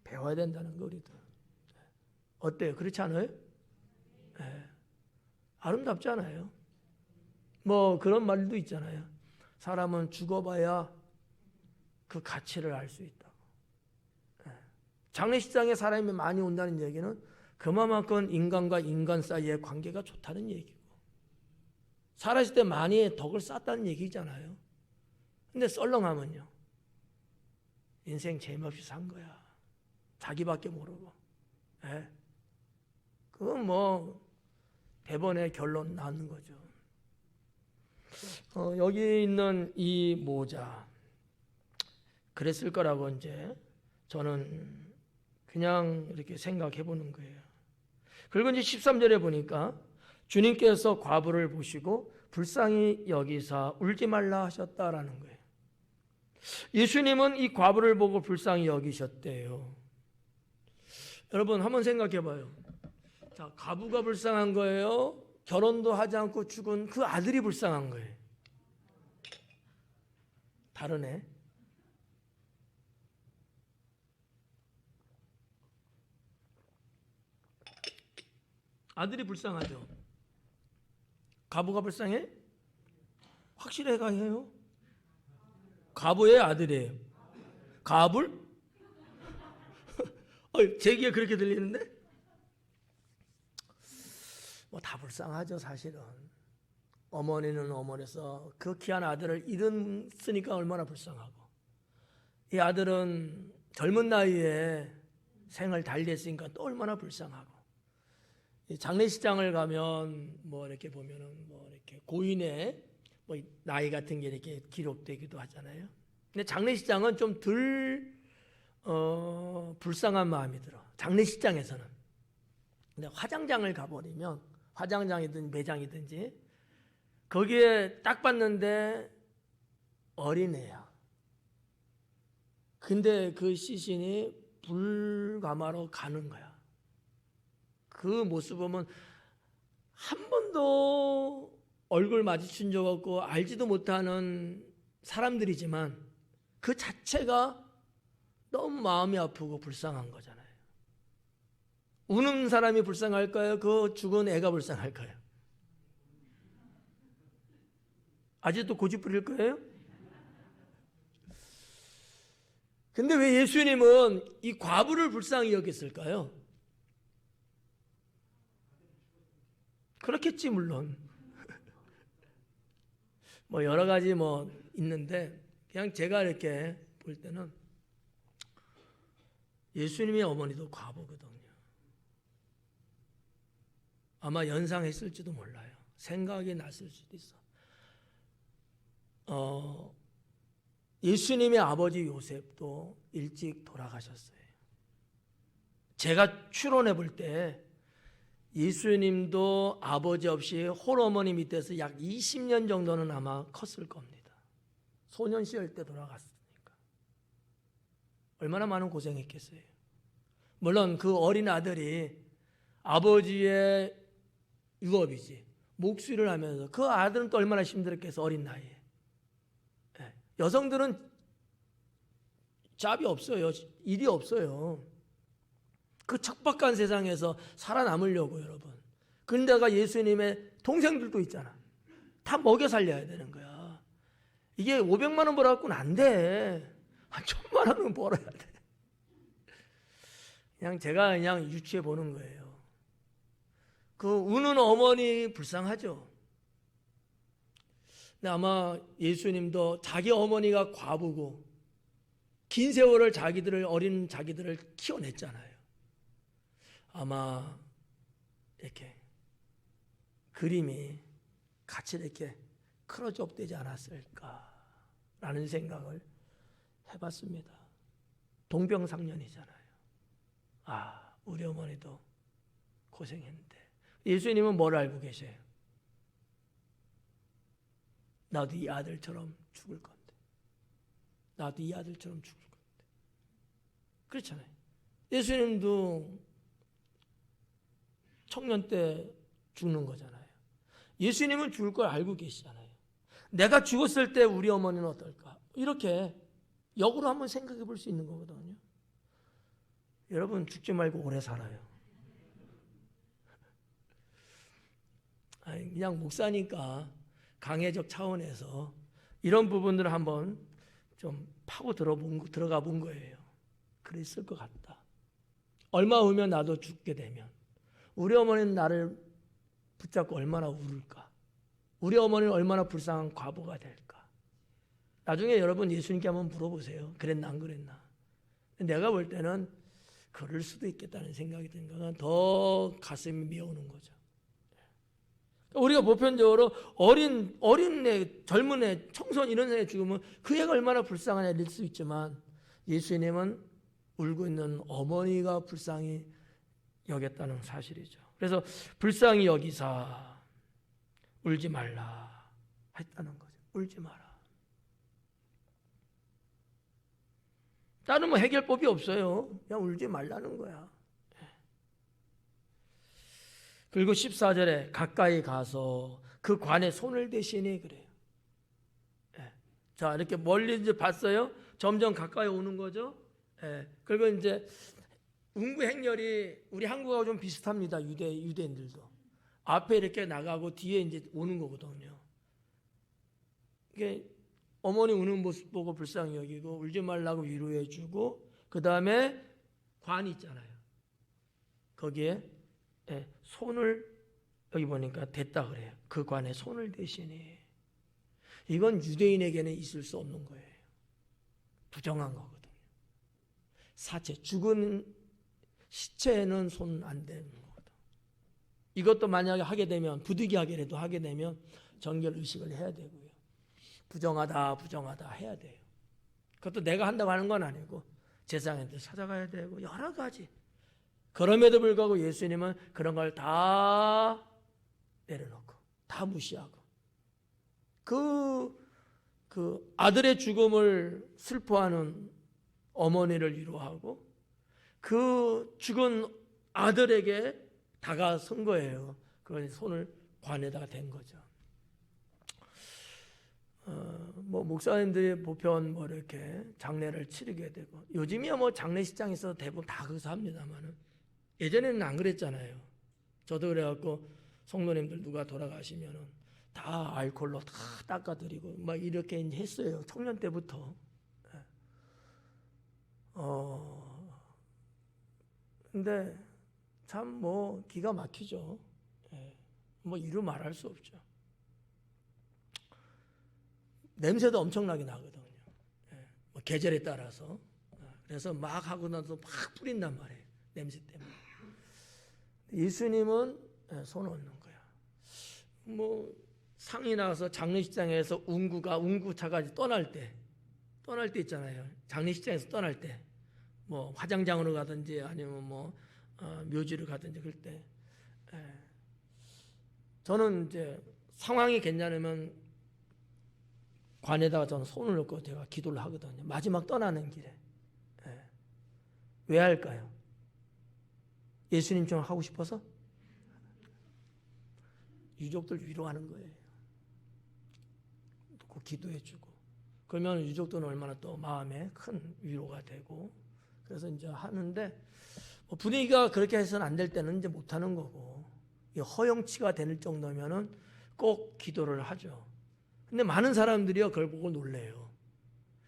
배워야 된다는 거, 우리도. 어때요? 그렇지 않아요? 네. 아름답지 않아요? 뭐 그런 말도 있잖아요. 사람은 죽어봐야 그 가치를 알 수 있다고. 네. 장례식장에 사람이 많이 온다는 얘기는 그만큼 인간과 인간 사이의 관계가 좋다는 얘기고, 살아있을 때 많이 덕을 쌓았다는 얘기잖아요. 근데 썰렁하면요, 인생 재미없이 산 거야. 자기밖에 모르고. 예. 그건 뭐 대번에 결론 나는 거죠. 여기 있는 이 모자, 그랬을 거라고 이제 저는 그냥 이렇게 생각해 보는 거예요. 그리고 이제 13절에 보니까 주님께서 과부를 보시고 불쌍히 여기사 울지 말라 하셨다라는 거예요. 예수님은 이 과부를 보고 불쌍히 여기셨대요. 여러분 한번 생각해 봐요. 자, 과부가 불쌍한 거예요? 결혼도 하지 않고 죽은 그 아들이 불쌍한 거예요? 다르네. 아들이 불쌍하죠. 과부가 불쌍해? 확실해 가해요? 과부의 아들이에요. 과불? 제 귀에 그렇게 들리는데? 뭐 다 불쌍하죠, 사실은. 어머니는 어머니에서 그 귀한 아들을 잃었으니까 얼마나 불쌍하고, 이 아들은 젊은 나이에 생을 달리했으니까 또 얼마나 불쌍하고, 장례식장을 가면 뭐 이렇게 보면은 뭐 이렇게 고인의 뭐 나이 같은 게 이렇게 기록되기도 하잖아요. 근데 장례식장은 좀 덜 불쌍한 마음이 들어, 장례식장에서는. 근데 화장장을 가버리면, 화장장이든 매장이든지 거기에 딱 봤는데 어린애야. 근데 그 시신이 불가마로 가는 거야. 그 모습 보면 한 번도 얼굴 마주친 적 없고 알지도 못하는 사람들이지만 그 자체가 너무 마음이 아프고 불쌍한 거잖아요. 우는 사람이 불쌍할까요? 그 죽은 애가 불쌍할까요? 아직도 고집 부릴 거예요? 근데 왜 예수님은 이 과부를 불쌍히 여겼을까요? 그렇겠지, 물론. 뭐 여러 가지 뭐 있는데, 그냥 제가 이렇게 볼 때는 예수님의 어머니도 과부거든요. 아마 연상했을지도 몰라요. 생각이 났을 수도 있어. 예수님의 아버지 요셉도 일찍 돌아가셨어요. 제가 추론해 볼 때 예수님도 아버지 없이 홀어머니 밑에서 약 20년 정도는 아마 컸을 겁니다. 소년 시절 때 돌아갔으니까. 얼마나 많은 고생했겠어요. 물론 그 어린 아들이 아버지의 유업이지, 목수일을 하면서 그 아들은 또 얼마나 힘들었겠어, 어린 나이에. 여성들은 잡이 없어요. 일이 없어요. 그 척박한 세상에서 살아남으려고, 여러분. 근데가 예수님의 동생들도 있잖아. 다 먹여 살려야 되는 거야. 이게 500만 원 벌어갖고는 안 돼. 한 1000만 원은 벌어야 돼. 그냥 제가 그냥 유추해 보는 거예요. 그 우는 어머니 불쌍하죠. 근데 아마 예수님도 자기 어머니가 과부고 긴 세월을 어린 자기들을 키워냈잖아요. 아마 이렇게 그림이 같이 이렇게 클로즈업 되지 않았을까라는 생각을 해봤습니다. 동병상련이잖아요. 아, 우리 어머니도 고생했는데 예수님은 뭘 알고 계세요? 나도 이 아들처럼 죽을 건데, 나도 이 아들처럼 죽을 건데. 그렇잖아요. 예수님도 청년 때 죽는 거잖아요. 예수님은 죽을 걸 알고 계시잖아요. 내가 죽었을 때 우리 어머니는 어떨까? 이렇게 역으로 한번 생각해 볼 수 있는 거거든요. 여러분, 죽지 말고 오래 살아요. 그냥 목사니까 강해적 차원에서 이런 부분들을 한번 좀 파고 들어가 본 거예요. 그랬을 것 같다. 얼마 후면 나도 죽게 되면 우리 어머니는 나를 붙잡고 얼마나 울을까? 우리 어머니는 얼마나 불쌍한 과부가 될까? 나중에 여러분 예수님께 한번 물어보세요. 그랬나 안 그랬나? 내가 볼 때는 그럴 수도 있겠다는 생각이 드는 거는 더 가슴이 미어오는 거죠. 우리가 보편적으로 어린 애, 젊은 애, 청소년 이런 애 죽으면 그 애가 얼마나 불쌍하냐 이럴 수 있지만 예수님은 울고 있는 어머니가 불쌍히 여겼다는 사실이죠. 그래서 불쌍히 여기사 울지 말라 했다는 거죠. 울지 마라. 다른 뭐 해결법이 없어요. 그냥 울지 말라는 거야. 그리고 14절에 가까이 가서 그 관에 손을 대시니 그래요. 자, 이렇게 멀리 이제 봤어요. 점점 가까이 오는 거죠. 그리고 이제 운구 행렬이 우리 한국하고 좀 비슷합니다. 유대인들도 앞에 이렇게 나가고 뒤에 이제 오는 거거든요. 이게 어머니 우는 모습 보고 불쌍히 여기고 울지 말라고 위로해주고 그 다음에 관이 있잖아요. 거기에 손을 여기 보니까 댔다 그래요. 그 관에 손을 대시니 이건 유대인에게는 있을 수 없는 거예요. 부정한 거거든요. 사체, 죽은 시체에는 손 안 대는 거거든. 이것도 만약에 하게 되면 부득이하게라도 하게 되면 정결 의식을 해야 되고요. 부정하다 해야 돼요. 그것도 내가 한다고 하는 건 아니고 제사장한테 찾아가야 되고 여러 가지. 그럼에도 불구하고 예수님은 그런 걸 다 내려놓고 다 무시하고 그 아들의 죽음을 슬퍼하는 어머니를 위로하고 그 죽은 아들에게 다가선 거예요. 그걸 손을 관에다가 댄 거죠. 뭐 목사님들이 보편 뭐 이렇게 장례를 치르게 되고 요즘이야 뭐 장례식장에서 대부분 다 거기서 합니다만은 예전에는 안 그랬잖아요. 저도 그래갖고 성도님들 누가 돌아가시면은 다 알코올로 다 닦아드리고 막 이렇게 했어요. 청년 때부터. 근데 참 뭐 기가 막히죠. 뭐 이루 말할 수 없죠. 냄새도 엄청나게 나거든요. 뭐 계절에 따라서. 그래서 막 하고 나서 막 뿌린단 말이에요. 냄새 때문에. 예수님은 손 얹는 거야. 뭐 상이 나와서 장례식장에서 운구차가 떠날 때 있잖아요. 장례식장에서 떠날 때 뭐 화장장으로 가든지 아니면 뭐 묘지로 가든지 그럴 때 저는 이제 상황이 괜찮으면 관에다가 저는 손을 넣고 제가 기도를 하거든요. 마지막 떠나는 길에. 왜 할까요? 예수님처럼 하고 싶어서? 유족들 위로하는 거예요. 꼭 기도해주고. 그러면 유족들은 얼마나 또 마음에 큰 위로가 되고. 그래서 이제 하는데 뭐 분위기가 그렇게 해서는 안 될 때는 이제 못 하는 거고. 허영치가 될 정도면은 꼭 기도를 하죠. 근데 많은 사람들이요 그걸 보고 놀래요.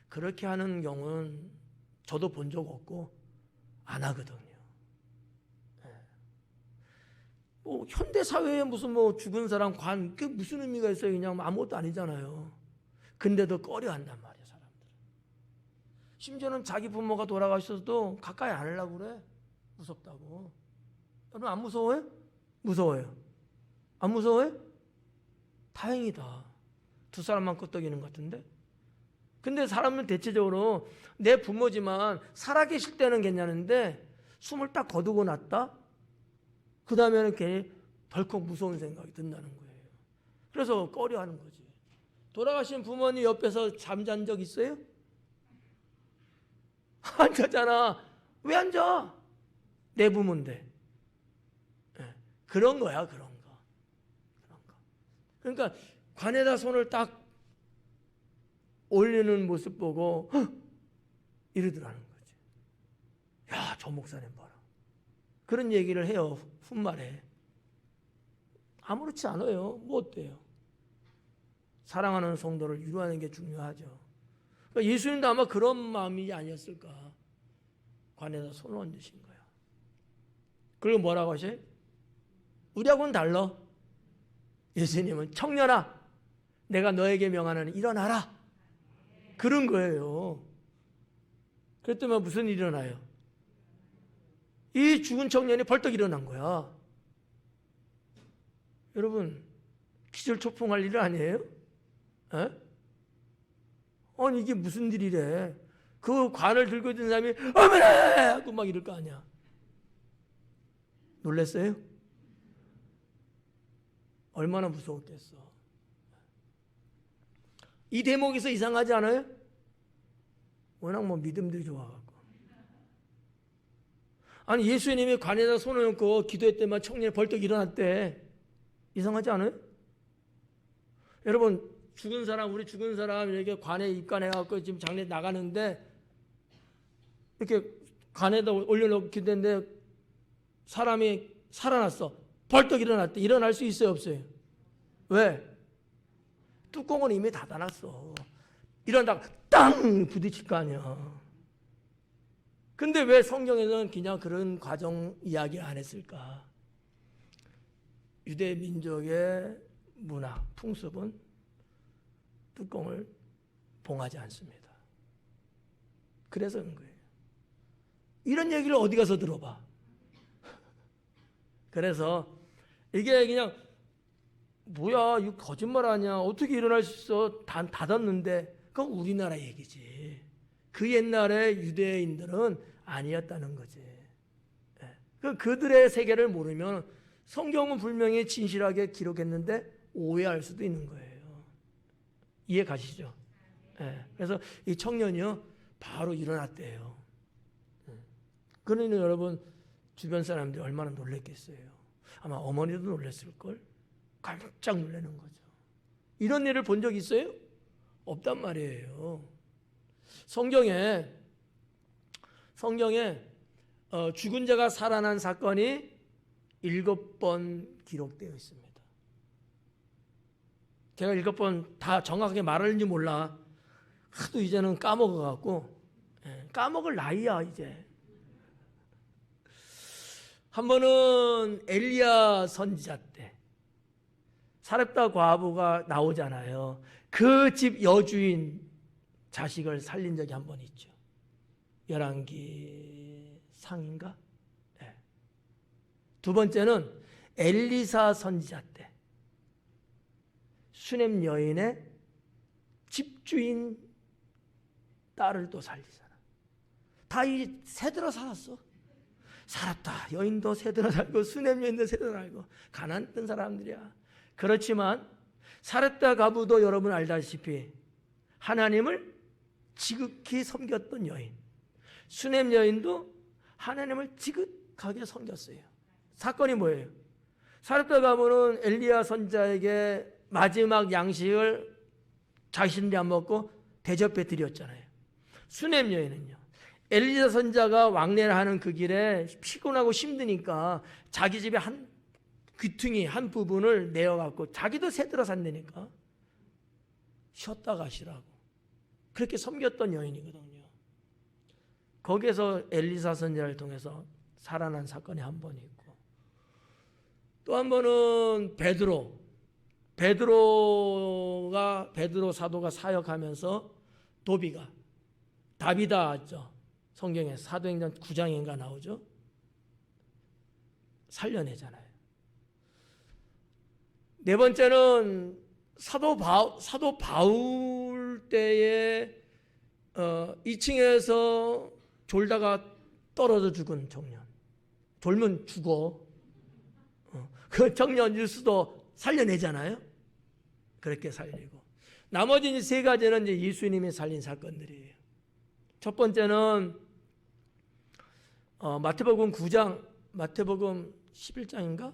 그렇게 하는 경우는 저도 본 적 없고 안 하거든요. 뭐 현대 사회에 무슨 뭐 죽은 사람 관 그게 무슨 의미가 있어요? 그냥 아무것도 아니잖아요. 근데도 꺼려한단 말이에요, 사람들은. 심지어는 자기 부모가 돌아가셔도 가까이 안 하려고 그래. 무섭다고. 여러분 안 무서워요? 무서워요? 안 무서워요? 다행이다. 두 사람만 끄떡이는 것 같은데. 근데 사람은 대체적으로 내 부모지만 살아계실 때는 괜찮은데 숨을 딱 거두고 났다? 그 다음에는 괜히 덜컥 무서운 생각이 든다는 거예요. 그래서 꺼려하는 거지. 돌아가신 부모님 옆에서 잠잔 적 있어요? 앉았잖아. 왜 앉아? 내 부모인데. 그런 거야, 그런 거. 그러니까 관에다 손을 딱 올리는 모습 보고 이러더라는 거지. 야, 저 목사님 봐라. 그런 얘기를 해요, 훗말에. 아무렇지 않아요. 뭐 어때요? 사랑하는 성도를 위로하는 게 중요하죠. 그러니까 예수님도 아마 그런 마음이 아니었을까. 관에다 손을 얹으신 거야. 그리고 뭐라고 하셔요? 우리하고는 달라. 예수님은 청년아, 내가 너에게 명하노니 일어나라. 그런 거예요. 그랬더니 무슨 일이 일어나요? 이 죽은 청년이 벌떡 일어난 거야. 여러분, 기절초풍할 일 아니에요? 에? 아니 이게 무슨 일이래. 그 관을 들고 있던 사람이 어머나 하고 막 이럴 거 아니야. 놀랬어요? 얼마나 무서웠겠어. 이 대목에서 이상하지 않아요? 워낙 뭐 믿음들이 좋아갖고. 아니 예수님이 관에다 손을 얹고 기도했더만 청년이 벌떡 일어났대. 이상하지 않아요? 여러분 죽은 사람, 우리 죽은 사람 이렇게 관에 입관해갖고 지금 장례 나가는데 이렇게 관에다 올려놓고 기도했는데 사람이 살아났어. 벌떡 일어났대. 일어날 수 있어요, 없어요? 왜? 뚜껑은 이미 닫아놨어. 일어나다가 땅 부딪힐 거 아니야. 근데 왜 성경에서는 그냥 그런 과정 이야기 안 했을까? 유대 민족의 문화, 풍습은 뚜껑을 봉하지 않습니다. 그래서 그런 거예요. 이런 얘기를 어디 가서 들어봐. 그래서 이게 그냥 뭐야 이거 거짓말 아니야. 어떻게 일어날 수 있어. 닫았는데 그건 우리나라 얘기지. 그 옛날에 유대인들은 아니었다는 거지. 그들의 세계를 모르면 성경은 분명히 진실하게 기록했는데 오해할 수도 있는 거예요. 이해 가시죠? 그래서 이 청년이요 바로 일어났대요. 그러니 여러분 주변 사람들이 얼마나 놀랬겠어요. 아마 어머니도 놀랬을걸. 깜짝 놀라는 거죠. 이런 일을 본 적 있어요? 없단 말이에요. 성경에 죽은 자가 살아난 사건이 7번 기록되어 있습니다. 제가 7번 다 정확하게 말하는지 몰라. 하도 이제는 까먹어갖고 까먹을 나이야 이제. 한 번은 엘리야 선지자 때 사렙다 과부가 나오잖아요. 그 집 여주인 자식을 살린 적이 한 번 있죠. 열왕기 상인가? 네. 두 번째는 엘리사 선지자 때 수넴 여인의 집주인 딸을 또 살리잖아. 다 이 새들어 살았어. 살았다. 여인도 새들어 살고 수넴 여인도 새들어 살고 가난했던 사람들이야. 그렇지만 사렙다 과부도 여러분 알다시피 하나님을 지극히 섬겼던 여인. 수넴 여인도 하나님을 지극하게 섬겼어요. 사건이 뭐예요? 사렙다 과부는 엘리야 선지자에게 마지막 양식을 자신들이 안 먹고 대접해 드렸잖아요. 수넴 여인은요. 엘리야 선지자가 왕래를 하는 그 길에 피곤하고 힘드니까 자기 집에 한 귀퉁이 한 부분을 내어갖고 자기도 새들어 산다니까 쉬었다 가시라고 그렇게 섬겼던 여인이거든요. 거기에서 엘리사 선지자를 통해서 살아난 사건이 한 번 있고 또 한 번은 베드로 사도가 사역하면서 도비가 다비다 있죠. 성경에 사도행전 9장인가 나오죠. 살려내잖아요. 네 번째는 사도 바울 때에 2층에서 졸다가 떨어져 죽은 청년. 졸면 죽어. 그 청년 뉴스도 살려내잖아요. 그렇게 살리고. 나머지 세 가지는 이제 예수님이 살린 사건들이에요. 첫 번째는 마태복음 9장, 마태복음 11장인가?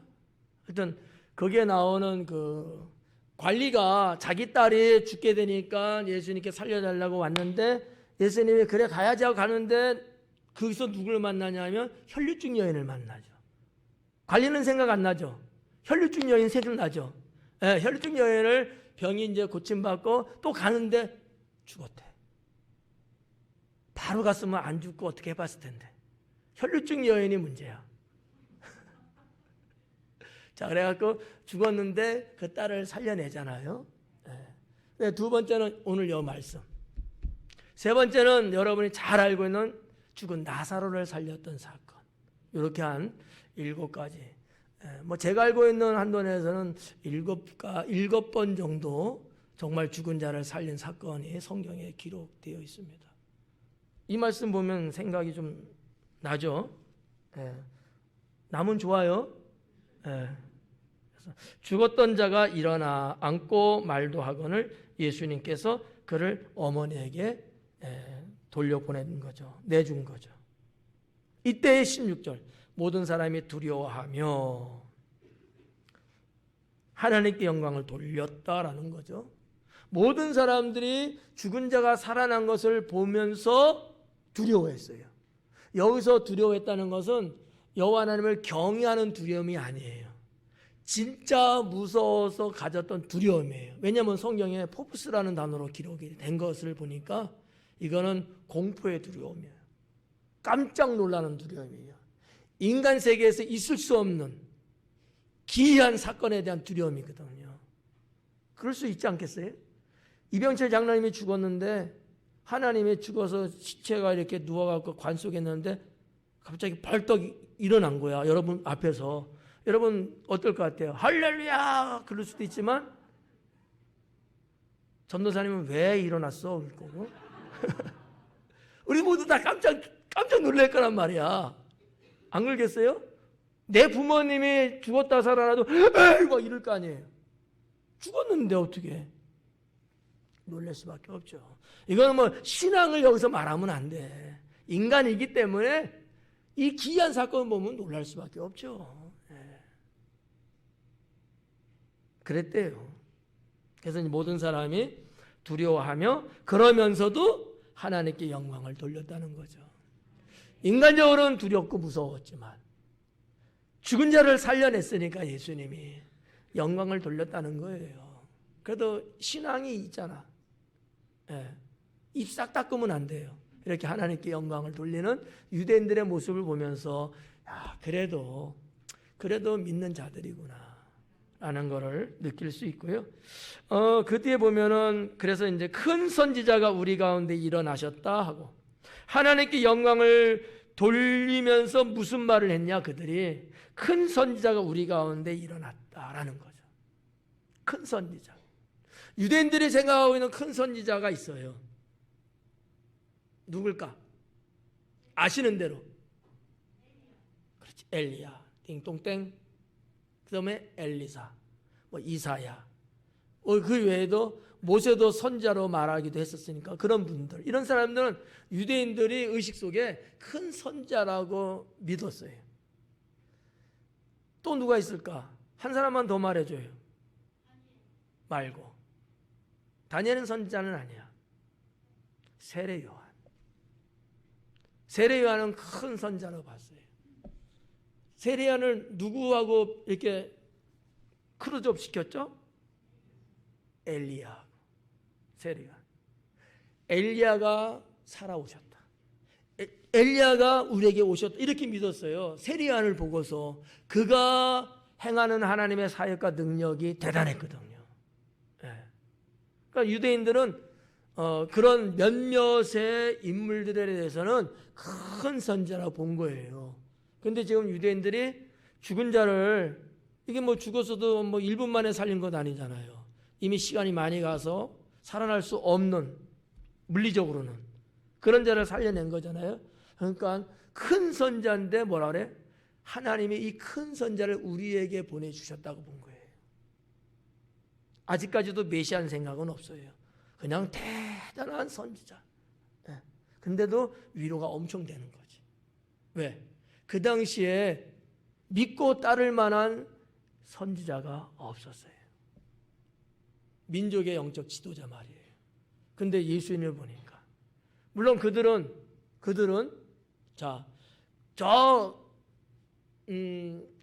하여튼 거기에 나오는 그 관리가 자기 딸이 죽게 되니까 예수님께 살려달라고 왔는데 예수님이 그래 가야지 하고 가는데 거기서 누구를 만나냐면 혈류증 여인을 만나죠. 관리는 생각 안 나죠. 혈류증 여인 생각나죠. 네, 혈류증 여인을 병이 이제 고침받고 또 가는데 죽었대. 바로 갔으면 안 죽고 어떻게 해봤을 텐데. 혈류증 여인이 문제야. 자, 그래갖고 죽었는데 그 딸을 살려내잖아요. 네. 두 번째는 오늘 이 말씀. 세 번째는 여러분이 잘 알고 있는 죽은 나사로를 살렸던 사건. 이렇게 한 7가지. 뭐 제가 알고 있는 한돈에서는 7번 정도 정말 죽은 자를 살린 사건이 성경에 기록되어 있습니다. 이 말씀 보면 생각이 좀 나죠. 남은 좋아요. 그래서 죽었던 자가 일어나 앉고 말도 하거늘 예수님께서 그를 어머니에게 돌려보낸 거죠. 내준 거죠. 이때의 16절 모든 사람이 두려워하며 하나님께 영광을 돌렸다라는 거죠. 모든 사람들이 죽은 자가 살아난 것을 보면서 두려워했어요. 여기서 두려워했다는 것은 여호와 하나님을 경외하는 두려움이 아니에요. 진짜 무서워서 가졌던 두려움이에요. 왜냐하면 성경에 포브스라는 단어로 기록이 된 것을 보니까 이거는 공포의 두려움이에요. 깜짝 놀라는 두려움이에요. 인간 세계에서 있을 수 없는 기이한 사건에 대한 두려움이거든요. 그럴 수 있지 않겠어요? 이병철 장로님이 죽었는데 하나님이 죽어서 시체가 이렇게 누워갖고 관 속에 있는데 갑자기 벌떡 일어난 거야. 여러분 앞에서. 여러분 어떨 것 같아요? 할렐루야! 그럴 수도 있지만 전도사님은 왜 일어났어? 그럴 거고. 우리 모두 다 깜짝 놀랄 거란 말이야. 안 그러겠어요? 내 부모님이 죽었다 살아나도 에이! 막 이럴 거 아니에요. 죽었는데 어떻게? 놀랄 수밖에 없죠. 이거는 뭐 신앙을 여기서 말하면 안 돼. 인간이기 때문에 이 기이한 사건을 보면 놀랄 수밖에 없죠. 그랬대요. 그래서 모든 사람이 두려워하며 그러면서도 하나님께 영광을 돌렸다는 거죠. 인간적으로는 두렵고 무서웠지만 죽은 자를 살려냈으니까 예수님이 영광을 돌렸다는 거예요. 그래도 신앙이 있잖아. 입 싹 닦으면 안 돼요. 이렇게 하나님께 영광을 돌리는 유대인들의 모습을 보면서 야, 그래도 믿는 자들이구나 라는 것을 느낄 수 있고요. 그 뒤에 보면은 그래서 이제 큰 선지자가 우리 가운데 일어나셨다 하고 하나님께 영광을 돌리면서 무슨 말을 했냐 그들이 큰 선지자가 우리 가운데 일어났다라는 거죠. 큰 선지자. 유대인들이 생각하고 있는 큰 선지자가 있어요. 누굴까? 아시는 대로. 그렇지. 엘리야. 띵동땡. 그 다음에 엘리사. 이사야. 그 외에도 모세도 선지자로 말하기도 했었으니까 그런 분들. 이런 사람들은 유대인들이 의식 속에 큰 선지자라고 믿었어요. 또 누가 있을까? 한 사람만 더 말해줘요. 말고. 다니엘은 선지자는 아니야. 세례 요한. 세례 요한은 큰 선지자라고 봤어요. 세례 요한을 누구하고 이렇게 크루즈업 시켰죠? 엘리야. 세례 요한. 엘리야가 살아오셨다. 엘리야가 우리에게 오셨다. 이렇게 믿었어요. 세례 요한을 보고서 그가 행하는 하나님의 사역과 능력이 대단했거든요. 그러니까 유대인들은 그런 몇몇의 인물들에 대해서는 큰 선지자라고 본 거예요. 그런데 지금 유대인들이 죽은 자를 이게 뭐 죽었어도 뭐 1분 만에 살린 것 아니잖아요. 이미 시간이 많이 가서 살아날 수 없는, 물리적으로는 그런 자를 살려낸 거잖아요. 그러니까 큰 선자인데 뭐라 그래? 하나님이 이 큰 선자를 우리에게 보내주셨다고 본 거예요. 아직까지도 메시아는 생각은 없어요. 그냥 대단한 선지자. 근데도 위로가 엄청 되는 거지. 왜? 그 당시에 믿고 따를 만한 선지자가 없었어요. 민족의 영적 지도자 말이에요. 근데 예수님을 보니까, 물론 그들은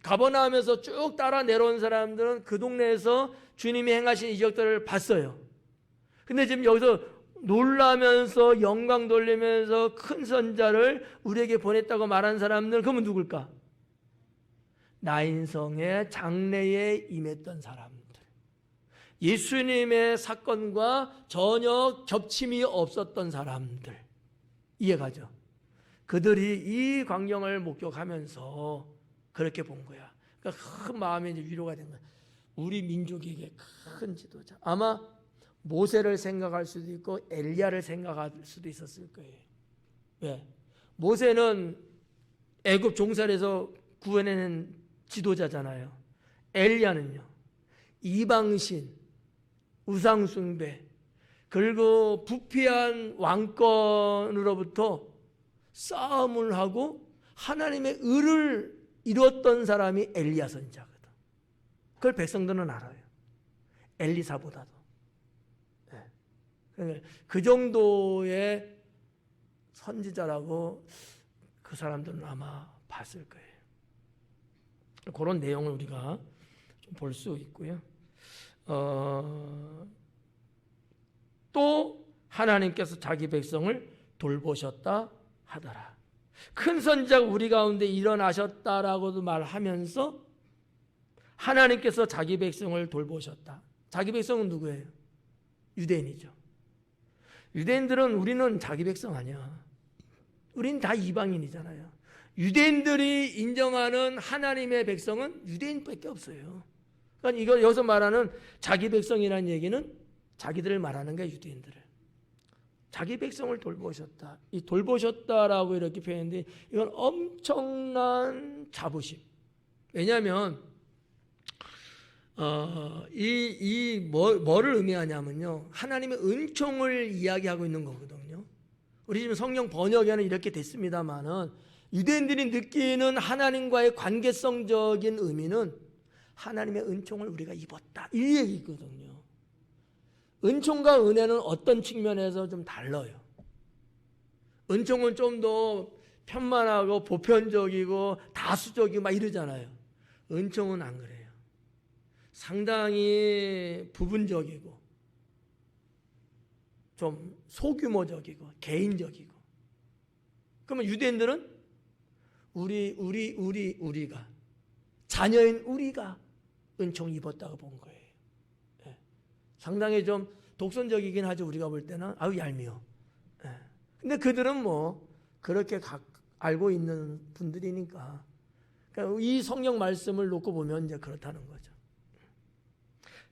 가버나움에서 쭉 따라 내려온 사람들은 그 동네에서 주님이 행하신 이적들을 봤어요. 근데 지금 여기서 놀라면서 영광 돌리면서 큰 선자를 우리에게 보냈다고 말한 사람들, 그러면 누굴까? 나인성의 장래에 임했던 사람들, 예수님의 사건과 전혀 겹침이 없었던 사람들, 이해가죠? 그들이 이 광경을 목격하면서 그렇게 본 거야. 그러니까 큰 마음에 이제 위로가 된 거야. 우리 민족에게 큰 지도자. 아마 모세를 생각할 수도 있고 엘리야를 생각할 수도 있었을 거예요. 왜? 모세는 애굽 종살에서 구원해낸 지도자잖아요. 엘리야는요, 이방신, 우상숭배, 그리고 부패한 왕권으로부터 싸움을 하고 하나님의 의를 이뤘던 사람이 엘리야 선지자거든. 그걸 백성들은 알아요. 엘리사보다도. 그 정도의 선지자라고 그 사람들은 아마 봤을 거예요. 그런 내용을 우리가 좀 볼 수 있고요. 또 하나님께서 자기 백성을 돌보셨다 하더라. 큰 선지자가 우리 가운데 일어나셨다라고도 말하면서 하나님께서 자기 백성을 돌보셨다. 자기 백성은 누구예요? 유대인이죠. 유대인들은 우리는 자기 백성 아니야. 우린 다 이방인이잖아요. 유대인들이 인정하는 하나님의 백성은 유대인밖에 없어요. 그러니까 이거 여기서 말하는 자기 백성이라는 얘기는 자기들을 말하는 게 유대인들을. 자기 백성을 돌보셨다. 이 돌보셨다라고 이렇게 표현했는데 이건 엄청난 자부심. 왜냐하면 뭐를 의미하냐면요, 하나님의 은총을 이야기하고 있는 거거든요. 우리 지금 성경 번역에는 이렇게 됐습니다만은 유대인들이 느끼는 하나님과의 관계성적인 의미는 하나님의 은총을 우리가 입었다, 이 얘기거든요. 은총과 은혜는 어떤 측면에서 좀 달라요. 은총은 좀 더 편만하고 보편적이고 다수적이고 막 이러잖아요. 은총은 안 그래요. 상당히 부분적이고 좀 소규모적이고 개인적이고. 그러면 유대인들은 우리가 자녀인 우리가 은총 입었다고 본 거예요. 예. 상당히 좀 독선적이긴 하죠. 우리가 볼 때는 아유 얄미워. 예. 근데 그들은 뭐 그렇게 알고 있는 분들이니까. 그러니까 이 성경 말씀을 놓고 보면 이제 그렇다는 거죠.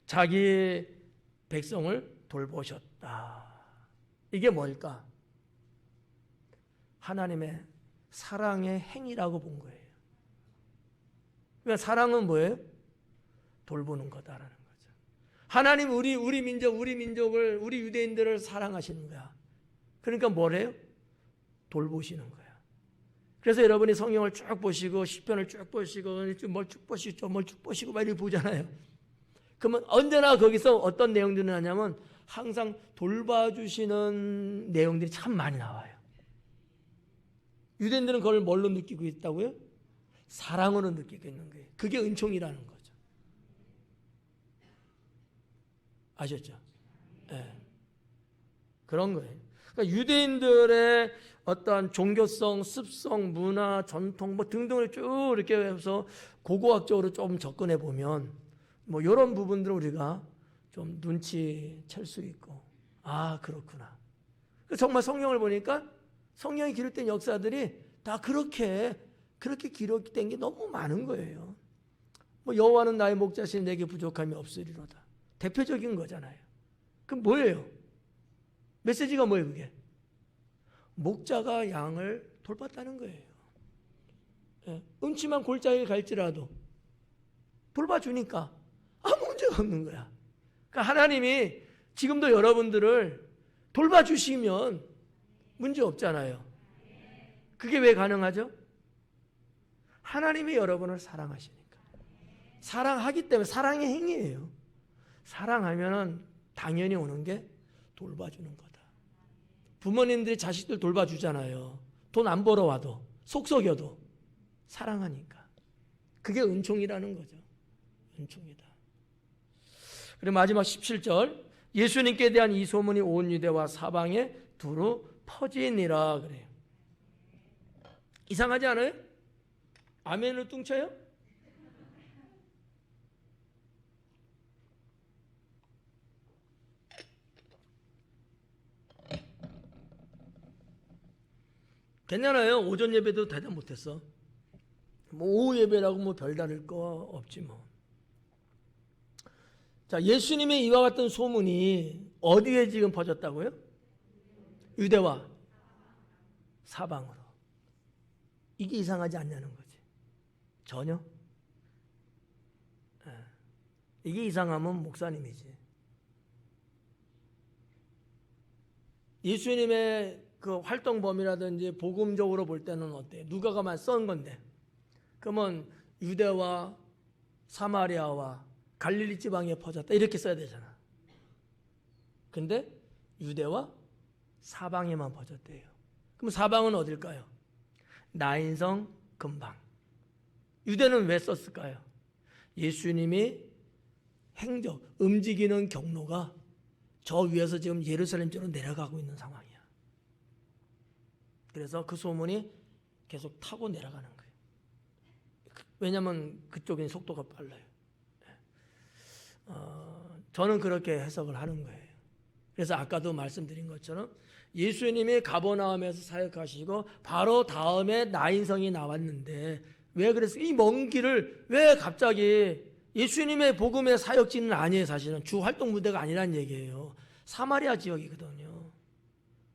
자기 백성을 돌보셨다. 이게 뭘까? 하나님의 사랑의 행위라고 본 거예요. 그러니까 사랑은 뭐예요? 돌보는 거다라는 거죠. 하나님 우리 민족을, 우리 유대인들을 사랑하시는 거야. 그러니까 뭐래요? 돌보시는 거야. 그래서 여러분이 성경을 쭉 보시고 시편을 쭉 보시고 뭘 쭉 보시고 뭘 쭉 보시고 막 이렇게 보잖아요. 그러면 언제나 거기서 어떤 내용들이 나냐면 항상 돌봐주시는 내용들이 참 많이 나와요. 유대인들은 그걸 뭘로 느끼고 있다고요? 사랑으로 느끼고 있는 거예요. 그게 은총이라는 거죠. 아셨죠? 네. 그런 거예요. 그러니까 유대인들의 어떤 종교성, 습성, 문화, 전통 뭐 등등을 쭉 이렇게 해서 고고학적으로 좀 접근해 보면 뭐 이런 부분들을 우리가 좀 눈치챌 수 있고, 아 그렇구나. 정말 성경을 보니까 성경이 기록된 역사들이 다 그렇게 기록된 게 너무 많은 거예요. 뭐 여호와는 나의 목자시니 내게 부족함이 없으리로다. 대표적인 거잖아요. 그럼 뭐예요? 메시지가 뭐예요 그게? 목자가 양을 돌봤다는 거예요. 예, 음침한 골짜기를 갈지라도 돌봐주니까 아무 문제가 없는 거야. 그러니까 하나님이 지금도 여러분들을 돌봐주시면 문제 없잖아요. 그게 왜 가능하죠? 하나님이 여러분을 사랑하시니까. 사랑하기 때문에 사랑의 행위예요. 사랑하면은 당연히 오는 게 돌봐주는 거다. 부모님들이 자식들 돌봐주잖아요. 돈 안 벌어와도 속썩여도 사랑하니까. 그게 은총이라는 거죠. 은총이다. 그리고 마지막 17절 예수님께 대한 이 소문이 온 유대와 사방에 두루 퍼지니라 그래요. 이상하지 않아요? 아멘을 뚱쳐요? 괜찮아요. 오전 예배도 대답 못했어. 뭐 오후 예배라고 뭐 별다를 거 없지 뭐. 자, 예수님의 이와 같은 소문이 어디에 지금 퍼졌다고요? 유대와 사방으로. 이게 이상하지 않냐는 거지. 전혀. 이게 이상하면 목사님이지. 예수님의 그 활동 범위라든지 복음적으로 볼 때는 어때? 누가가만 쓴 건데. 그러면 유대와 사마리아와 갈릴리 지방에 퍼졌다 이렇게 써야 되잖아. 근데 유대와 사방에만 퍼졌대요. 그럼 사방은 어딜까요? 나인성 근방. 유대는 왜 썼을까요? 예수님이 행적, 움직이는 경로가 저 위에서 지금 예루살렘 쪽으로 내려가고 있는 상황이야. 그래서 그 소문이 계속 타고 내려가는 거예요. 왜냐하면 그쪽엔 속도가 빨라요. 저는 그렇게 해석을 하는 거예요. 그래서 아까도 말씀드린 것처럼 예수님이 가버나움에서 사역하시고 바로 다음에 나인성이 나왔는데 왜 그랬어요? 이 먼 길을 왜 갑자기 예수님의 복음의 사역지는 아니에요. 사실은 주 활동 무대가 아니란 얘기예요. 사마리아 지역이거든요.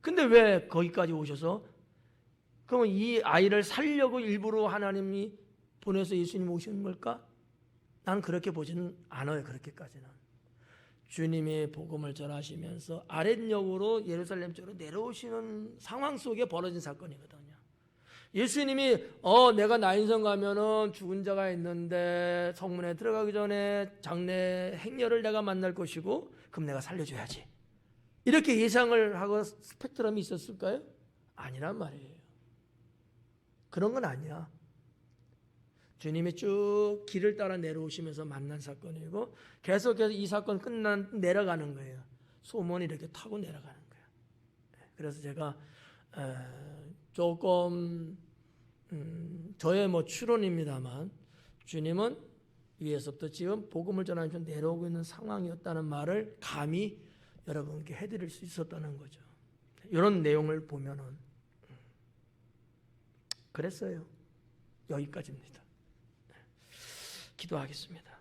근데 왜 거기까지 오셔서 그러면 이 아이를 살려고 일부러 하나님이 보내서 예수님 오시는 걸까? 나는 그렇게 보지는 않아요. 그렇게까지는. 주님이 복음을 전하시면서 아랫역으로 예루살렘 쪽으로 내려오시는 상황 속에 벌어진 사건이거든요. 예수님이 내가 나인성 가면은 죽은 자가 있는데 성문에 들어가기 전에 장례 행렬을 내가 만날 것이고 그럼 내가 살려줘야지. 이렇게 예상을 하고 스펙트럼이 있었을까요? 아니란 말이에요. 그런 건 아니야. 주님이 쭉 길을 따라 내려오시면서 만난 사건이고 계속해서 이 사건 내려가는 거예요. 소문이 이렇게 타고 내려가는 거예요. 그래서 제가 조금 저의 뭐 추론입니다만 주님은 위에서부터 지금 복음을 전하면서 내려오고 있는 상황이었다는 말을 감히 여러분께 해드릴 수 있었다는 거죠. 이런 내용을 보면은 그랬어요. 여기까지입니다. 기도하겠습니다.